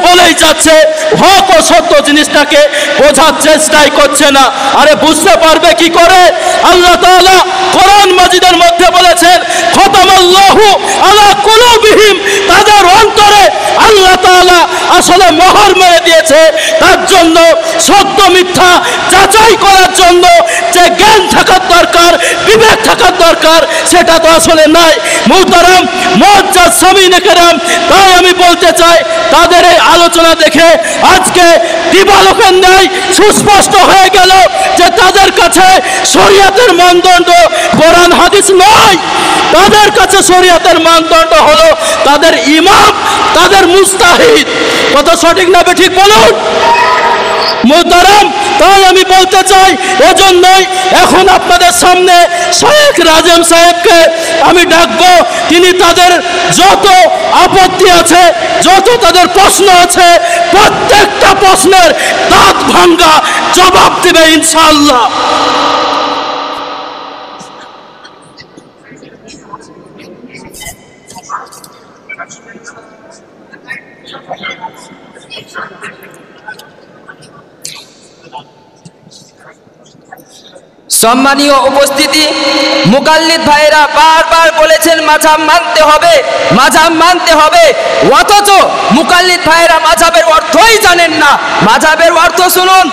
S3: বলেই যাচ্ছে, হক ও সত্য জিনিসটাকে বোঝার চেষ্টাই করছে না। আরে বুঝতে পারবে কি করে? আল্লাহ তাআলা কোরআন মাজিদের মধ্যে বলেছেন খতামাল্লাহু আলা কুলুবিহিম, তাদের অন্তরে আল্লাহ তাআলা আসলে মোহর মেরে দিয়েছে। তার জন্য সত্য মিথ্যা যাচাই করার জন্য যে জ্ঞান থাকার দরকার, বিবেক থাকার দরকার, সেটা তো আসলে নাই। মুহতারাম মুআজ্জাজ সামিনে কেরাম, তাই আমি বলতে চাই তাদের এই আলোচনা দেখে আজকে দিবালোকের ন্যায় সুস্পষ্ট হয়ে গেল যে তাদের কাছে শরীয়তের মানদণ্ড কোরআন হাদিস নয়, তাদের কাছে শরীয়তের মানদণ্ড হলো তাদের ইমাম, তাদের মুস্তাহিদ। কথা সঠিক না ঠিক বলুন মুহতারাম? তাই আমি বলতে চাই, এজন্যই এখন আপনাদের সামনে শেখ রাজেম সাহেবকে আমি ডাকবো। তিনি তাদের যত আপত্তি আছে, যত তাদের প্রশ্ন আছে, প্রত্যেকটা প্রশ্নের দাঁত ভাঙ্গা জবাব দেবে ইনশাআল্লাহ।
S8: সম্মানীয় উপস্থিতি, মুকাল্লিদ ভাইরা বারবার বলেছেন মাযহাব মানতে হবে, অথচ মুকাল্লিদ ভাইরা মাযহাবের অর্থই জানেন না। মাযহাবের অর্থ শুনুন,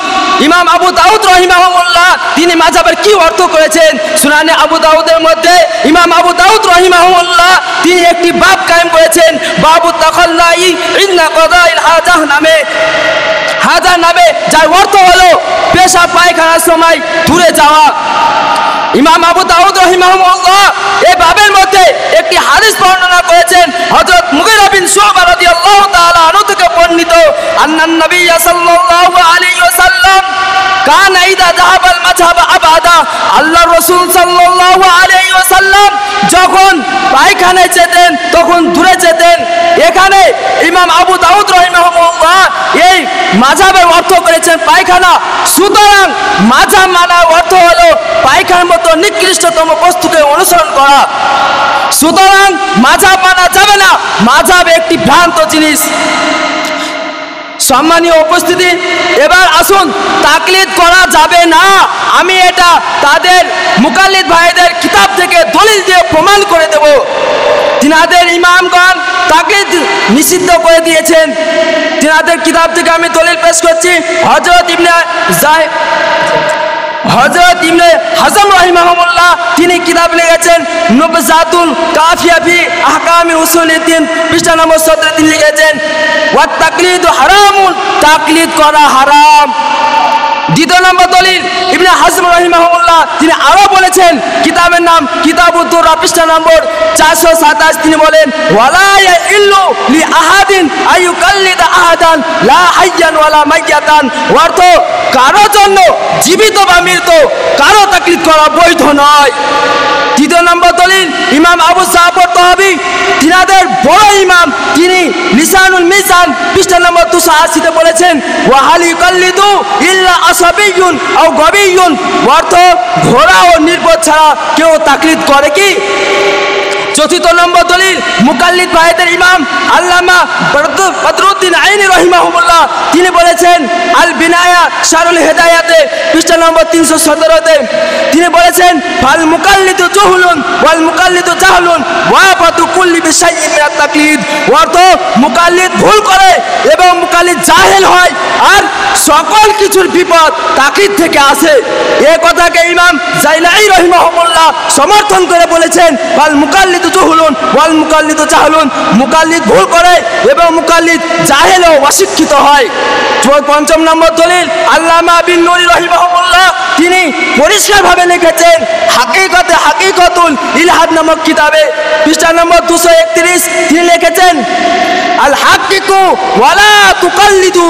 S8: ইমাম আবু দাউদ রাহিমাহুল্লাহ তিনি মাযহাবের কি অর্থ করেছেন। সুনানে আবু দাউদের মধ্যে ইমাম আবু দাউদ রাহিমাহুল্লাহ তিনি একটি বাব কায়েম করেছেন, বাবু তাখাল্লাই ইন্না কাদাইল হাজাহ নামে, যার অর্থ হলো পেশাব পায়খানার সময় দূরে যাওয়া। ইমাম আবু দাউদ রাহিমাহুল্লাহ এই বাবের মধ্যে একটি হাদিস বর্ণনা করেছেন হযরত মুগীরা বিন শুবা রাদিয়াল্লাহু তাআলা আনহু থেকে বর্ণিত, আন্নান নবী সাল্লাল্লাহু আলাইহি ওয়াসাল্লাম কানা ইযা যাহাবাল মাযহাব আবাদা, আল্লাহ রাসূল সাল্লাল্লাহু আলাইহি ওয়াসাল্লাম যখন পায়খানায় যেতেন তখন দূরে যেতেন। এখানে ইমাম আবু দাউদ রাহিমাহুল্লাহ এই মাযহাবের অর্থ করেছেন পায়খানা। সুতরাং মাযহাব মানার অর্থ হলো পায়খানার মতো নিকৃষ্টতম বস্তুকে অনুসরণ করা। সুতরাং মাযহাব মানা যাবে না, মাযহাব একটি ভ্রান্ত জিনিস। সম্মানীয় উপস্থিতি, এবার আসুন, তাকলিদ করা যাবে না, আমি এটা তাদের মুকাল্লিদ ভাইদের কিতাব থেকে দলিল দিয়ে প্রমাণ করে দেব। তিনাদের ইমামগণ তাকলিদ নিষিদ্ধ করে দিয়েছেন। তিনাদের কিতাব থেকে আমি দলিল পেশ করছি। হযরত ইবনে
S10: হযরত ইবনে হাজম রাহিমাহুল্লাহ তিনি কিতাব লিখেছেন নুবজাতুল কাফিয়া ফি আহকামি উসুলিদ্দিন পৃষ্ঠা নম্বর 17 তিনি লিখেছেন ওয়াত তাকলিদু হারামুন, তাকলিদ করা হারাম। দ্বিতীয় নম্বর দলিল ইবনে হাজম রাহিমাহুল্লাহ তিনি আরো বলেছেন, কিতাবের নাম কিতাবুদ দুররা পৃষ্ঠা নম্বর 427 তিনি বলেন ওয়ালা ইয়াইল্লু লি আহাদিন আইয়ুকাল্লিদা আহাদান লা হাইয়ান ওয়ালা মাইয়াতান, অর্থ কারো জন্য জীবিত বা মৃত কারো তাকলিদ করা বৈধ নয়। তৃতীয় নম্বর দলিল ইমাম আবু জাফর তাহাবী তিনাদের বড় ইমাম তিনি লিসানুল মিজান পৃষ্ঠা নম্বর 280 তে বলেছেন ওয়া হাল ইউকাল্লিদু ইল্লা আসাবিয়ুন আও গাবিয়ুন, অর্থ ঘোড়া ও নির্বোধ ছাড়া কেউ তাকলিদ করে কি? চতুর্থ নম্বর দলিল মুকাল্লিদ ভাইদের ইমাম আল্লামা বদরুদ্দিন আইনি রাহিমাহুল্লাহ তিনি বলেছেন আল বিনায়া শারুল হেদায়াতে পৃষ্ঠা নম্বর 317 তে তিনি বলেছেন ফাল মুকাল্লিদু জুহলুন ওয়াল মুকাল্লিদু জাহলুন ওয়া ফাতু কুল্লি বিশাইইন মিনাত তাকলিদ, অর্থ মুকাল্লিদ ভুল করে এবং মুকাল্লিদ জাহেল হয় আর সকল কিছুর বিপদ তাকলিদ থেকে আসে। এই কথাকে ইমাম জাইলাই রাহিমাহুল্লাহ সমর্থন করে বলেছেন ফাল মুকাল্লিদু জুহলুন ওয়াল মুকাল্লিদু জাহলুন, মুকাল্লিদ ভুল করে এবং মুকাল্লিদ জাহেল ও অশিক্ষিত হয়। পঞ্চম নম্বর দলিল আল্লামা বিন নুরি রাহিমাহুল্লাহ তিনি পরিষ্কারভাবে লিখেছেন হাকিকতে হাকিকতুল ইলহাদ নামক কিতাবে পৃষ্ঠা নম্বর 231 তিনি লিখেছেন আল হাকিকু ওয়ালা তুকাল্লিদু,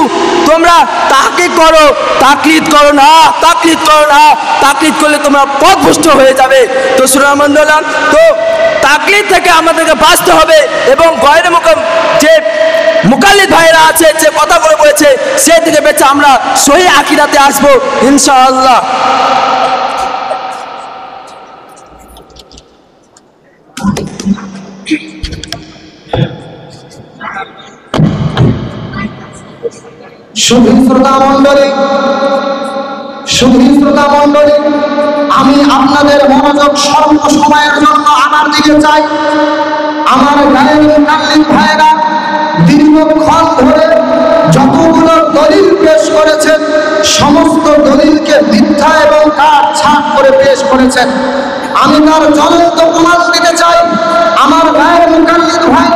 S10: তোমরা তাহকিক করো তাকলিদ করো না, তাকলিদ করো না, তাকলিদ করলে তোমরা পথভ্রষ্ট হয়ে যাবে। তো সুরামন্ডলাম তো তাকলিদ থেকে আমাদেরকে বাঁচতে হবে এবং গয়রে যে মুকাল্লিদ ভাইরা আছে যে কথাগুলো বলেছে সে থেকে বেঁচে আমরা সহি আকীদাতে আসবো ইনশাআল্লাহ।
S2: সুধী শ্রোতা মণ্ডলী, আমি আপনাদের মনোযোগ স্বল্প সময়ের জন্য আমার দিকে চাই। আমার গায়ের মুকাল্লিদ ভাইরা দীর্ঘক্ষণ ধরে যতগুলো দলিল পেশ করেছেন সমস্ত দলিলকে মিথ্যা এবং কাটছাঁট করে পেশ করেছেন। আমি তার জ্বলন্ত প্রমাণ দিতে চাই। আমার গায়ের মুকাল্লিদ ভাই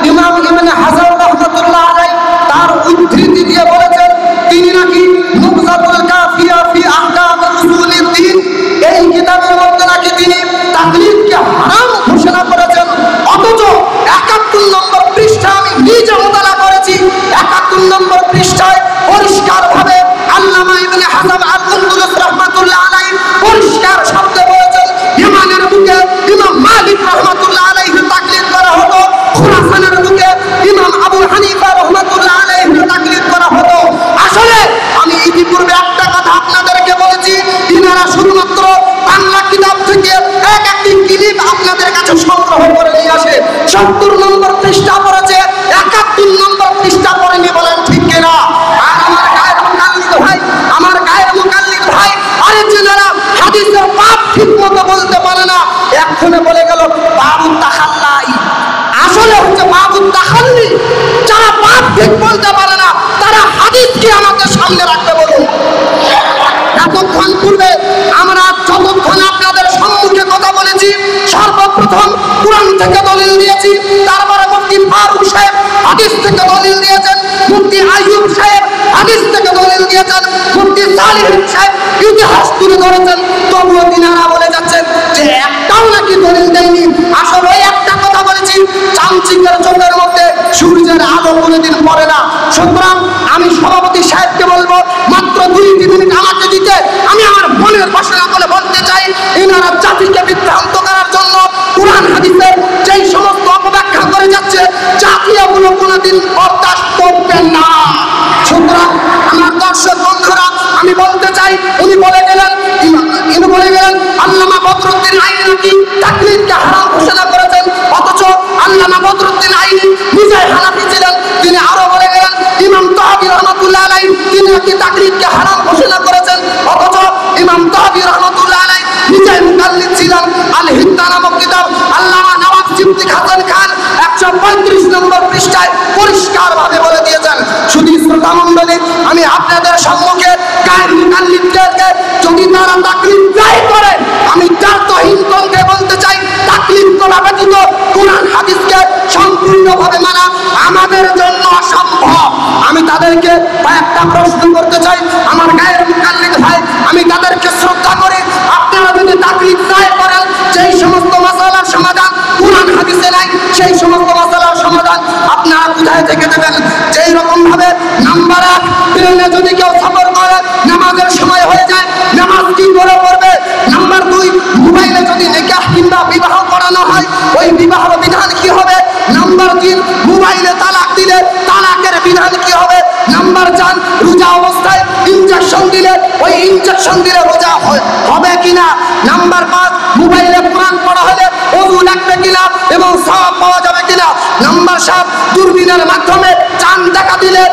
S2: ইমাম ইবনে হাজার রাহমাতুল্লাহ আলাইহি তার উদ্ধৃতি দিয়ে বলেছেন তিনি নাকি নুবজাতুল কাফিয়া ফি আহকাম উসুলিদ্দিন এই কিতাবের মধ্যে নাকি তিনি তাকলিদকে হারাম ঘোষণা করেছেন, অথচ 71 নম্বর পৃষ্ঠা আমি নিজে মোতালা করেছি। 71 নম্বর পৃষ্ঠায় পরিষ্কারভাবে আল্লামা ইবনে হাজাম আল-আনদালুসি রাহমাতুল্লাহ আলাইহি পরিষ্কার শব্দে বলেছেন ইমানের বুকে ইমাম মালিক রাহমাতুল্লাহ আলাইহি তাকলিদ করা হতো, খুরাসানের বুকে ইমাম আবু হানিফা রাহমাতুল্লাহ আলাইহি তাকলিদ করা হতো। আসলে আমি ইতিপূর্বে একটা কথা আপনাদেরকে বলেছি, ইনারা শুধুমাত্র বাংলা কিতাব থেকে এক একটি ক্লিপ আপনাদের কাছে সংগ্রহ করে নিয়ে আসে। 70 নম্বর পৃষ্ঠা পড়েছে, 71 নম্বর পৃষ্ঠা পড়েনি, বলেন ঠিক কিনা? আর আমার গায়ের মুকাল্লিদ ভাই আরে যারা হাদিসের বাপ ঠিকমতো বলতে পারে না এক্ষণে বলে গেল বাবুত তাখাল্লাই, আসলে হচ্ছে বাবুত তাখাল্লি। যারা বাপ ঠিক বলতে পারে না তারা হাদিসকে আমাদের সামনে রাখতে বলুন। এতক্ষণ পূর্বে আমরা যতক্ষণ আপনাদের সম্মুখে কথা বলেছি সর্বপ্রথম কুরআন থেকে দলিল দিয়েছি, তারপরে মুফতি ফারুক সাহেব হাদিস থেকে দলিল দিয়েছেন, মুফতি আইয়ুব সাহেব হাদিস থেকে দলিল দিয়েছেন, মুফতি সালিহ সাহেব ইতিহাস তুলে ধরেছেন, তবুও তিনারা বলে যাচ্ছেন যে একটাও নাকি দলিল দেয়নি। আসলে ওই একটা কথা বলেছি, চামচিকের চোখের মধ্যে সূর্যের আলো কোনোদিন পড়ে না। সুতরাং আমি সভাপতি সাহেবকে বলবো মাত্র 2-3 মিনিট আমাকে দিতে, আমি আমার মনের বাসনা বলে বলতে চাই এনারা জাতিকে বিভ্রান্ত করার জন্য কুরআন হাদিসের যেই সমস্ত অপব্যাখ্যা করে যাচ্ছে জাতি এগুলো কোনোদিন বরদাস্ত করবেন না। সুতরাং আমার দর্শক বন্ধুরা আমি বলতে চাই উনি বলে গেলেন আল্লামা বদরুদ্দিন আইনি নাকি তাকলিদকে হারাম ঘোষণা করেছেন, অথচ আল্লামা বদরুদ্দিন আইনি নিজে হানাফি ছিলেন। তিনি আরো বলে গেলেন ইমাম তাহাবী রাহমাতুল্লাহ আলাইহি তিনি নাকি তাকলিদকে হারাম ঘোষণা করেছেন, অথচ ইমাম তাহাবী রাহমাতুল্লাহ আলাইহি নিজে মুকাল্লিদ ছিলেন। আল হিন্দা নামক কিতাব আল্লামা নওয়াব সিদ্দিক হাসান খান 135 নম্বর পৃষ্ঠায় পরিষ্কারভাবে বলে দিয়েছেন। শুধু শ্রোতা মণ্ডলী আমি আপনাদের সম্মুখে গায়ের মুকাল্লিদদেরকে যদি তারা তাকলিদ নাই করে, আমি তার তহিনগণকে বলতে চাই তাকলিদ করা ব্যতীত কোরআন হাদিসকে সম্পূর্ণভাবে মানা আমাদের জন্য অসম্ভব। আমি তাদেরকে একটা প্রশ্ন করতে চাই, আমার গায়ের মুকাল্লিদ ভাই, আমি তাদেরকে শ্রদ্ধা করি, আপনারা যদি তাকলিদ নাই করেন, যেই সমস্ত মাসালার সমাধান কোরআন হাদিসে নাই, সেই সমস্ত মাসালার সমাধান আপনারা কোথায় থেকে দেবেন? যেই রকম ভাবে নাম্বার 1 ট্রেনে যদি কেউ সফর করে, নামাজের সময় হয়ে যায়, নামাজ কি করে পড়বে? নাম্বার 2 মোবাইলে যদি নিকাহ কিংবা বিবাহ করানো হয়, ওই বিবাহের বিধান কি হবে? নাম্বার 3 মোবাইলে তালাক দিলে তালাকের বিধান কি হবে? নাম্বার 4 রোজা অবস্থায় ইনজেকশন দিলে ওই ইনজেকশন দিলে রোজা হবে কিনা? নাম্বার 5 মোবাইলে কোরআন পড়া হলে ওযু লাগবে কিনা এবং সওয়াব পাওয়া যাবে কিনা? নাম্বার 7 দূরবীনের মাধ্যমে চাঁদ দেখা দিলে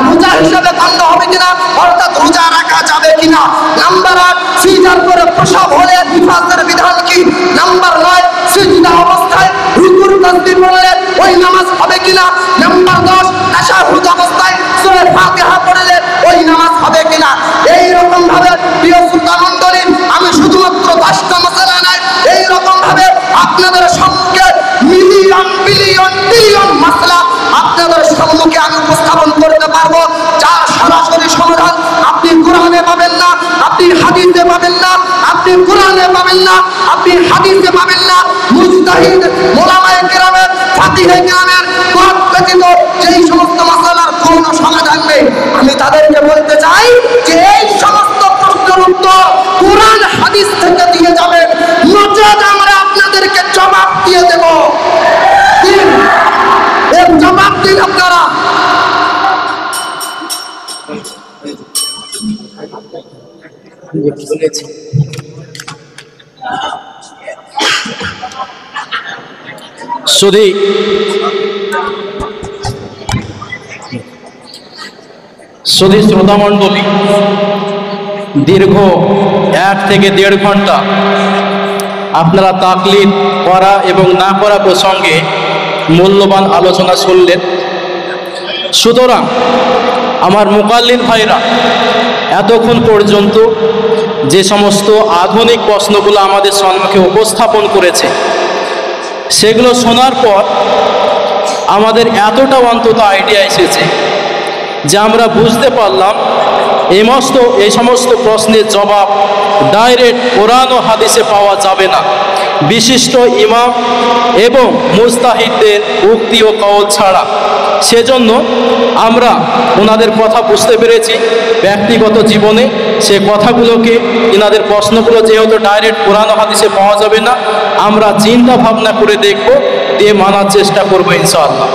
S2: রোজা হিসাবে গণ্য হবে কিনা, অর্থাৎ রোজা রাখা যাবে কিনা? নাম্বার 8 সিজদার করে প্রসব হলে নিফাসের বিধান কি? নাম্বার 9 সিজদা অবস্থায় রুকুর তাসবিহ পড়লে ওই নামাজ হবে কিনা? নাম্বার 10 তাশাহুদ অবস্থায় সূরা ফাতিহা পড়লে ওই নামাজ হবে কিনা? এই রকম ভাবে প্রিয় শ্রোতা মণ্ডলী, আমি শুধুমাত্র 10টা মাসালা নয়, এই রকম ভাবে আপনাদের সম্মুখে মিলিয়ন বিলিয়ন বিলিয়ন মাসলা আপনাদের সম্মুখে আমি উপস্থাপন করতে পারবো, যার সরাসরি সমাধান আপনি কোরআনে পাবেন না, আপনি হাদিসে পাবেন না, আপনি কোরআনে পাবেন না, আপনি হাদিসে পাবেন না। মুজতাহিদ ওলামায়ে কেরামের ফাতিহে কেরামের কোরআন ব্যতীত যেই সমস্ত মাসালার কোনো সমাধান নেই, আমি তাদেরকে বলতে চাই যে এই সমস্ত প্রশ্নের উত্তর কোরআন হাদিস থেকে দিয়ে যাবেন, নচেত আমরা আপনাদেরকে জবাব দিয়ে দেব। এর জবাব দিন আপনারা।
S3: শুধু শ্রোতামণ্ডলী, দীর্ঘ 1 থেকে 1.5 ঘন্টা আপনারা তাকলিদ করা এবং না করা প্রসঙ্গে মূল্যবান আলোচনা শুনলেন। সুতরাং আমার মুকাল্লিদ ভাইরা এতক্ষণ পর্যন্ত যে সমস্ত আধুনিক প্রশ্নগুলো আমাদের সম্মুখে উপস্থাপন করেছে, সেগুলো শোনার পর আমাদের এতটা অন্তত আইডিয়া এসেছে যে আমরা বুঝতে পারলাম এই সমস্ত প্রশ্নের জবাব ডাইরেক্ট কোরআন ও হাদিসে পাওয়া যাবে না, বিশিষ্ট ইমাম এবং মুজতাহিদদের উক্তি ও কওল ছাড়া। সেজন্য আমরা ওনাদের কথা বুঝতে পেরেছি ব্যক্তিগত জীবনে সে কথাগুলোকে, এনাদের প্রশ্নগুলো যেহেতু ডাইরেক্ট কোরআন ও হাদিসে পাওয়া যাবে না, আমরা চিন্তা ভাবনা করে দেখব, দিয়ে মানার চেষ্টা করবো ইনশাআল্লাহ।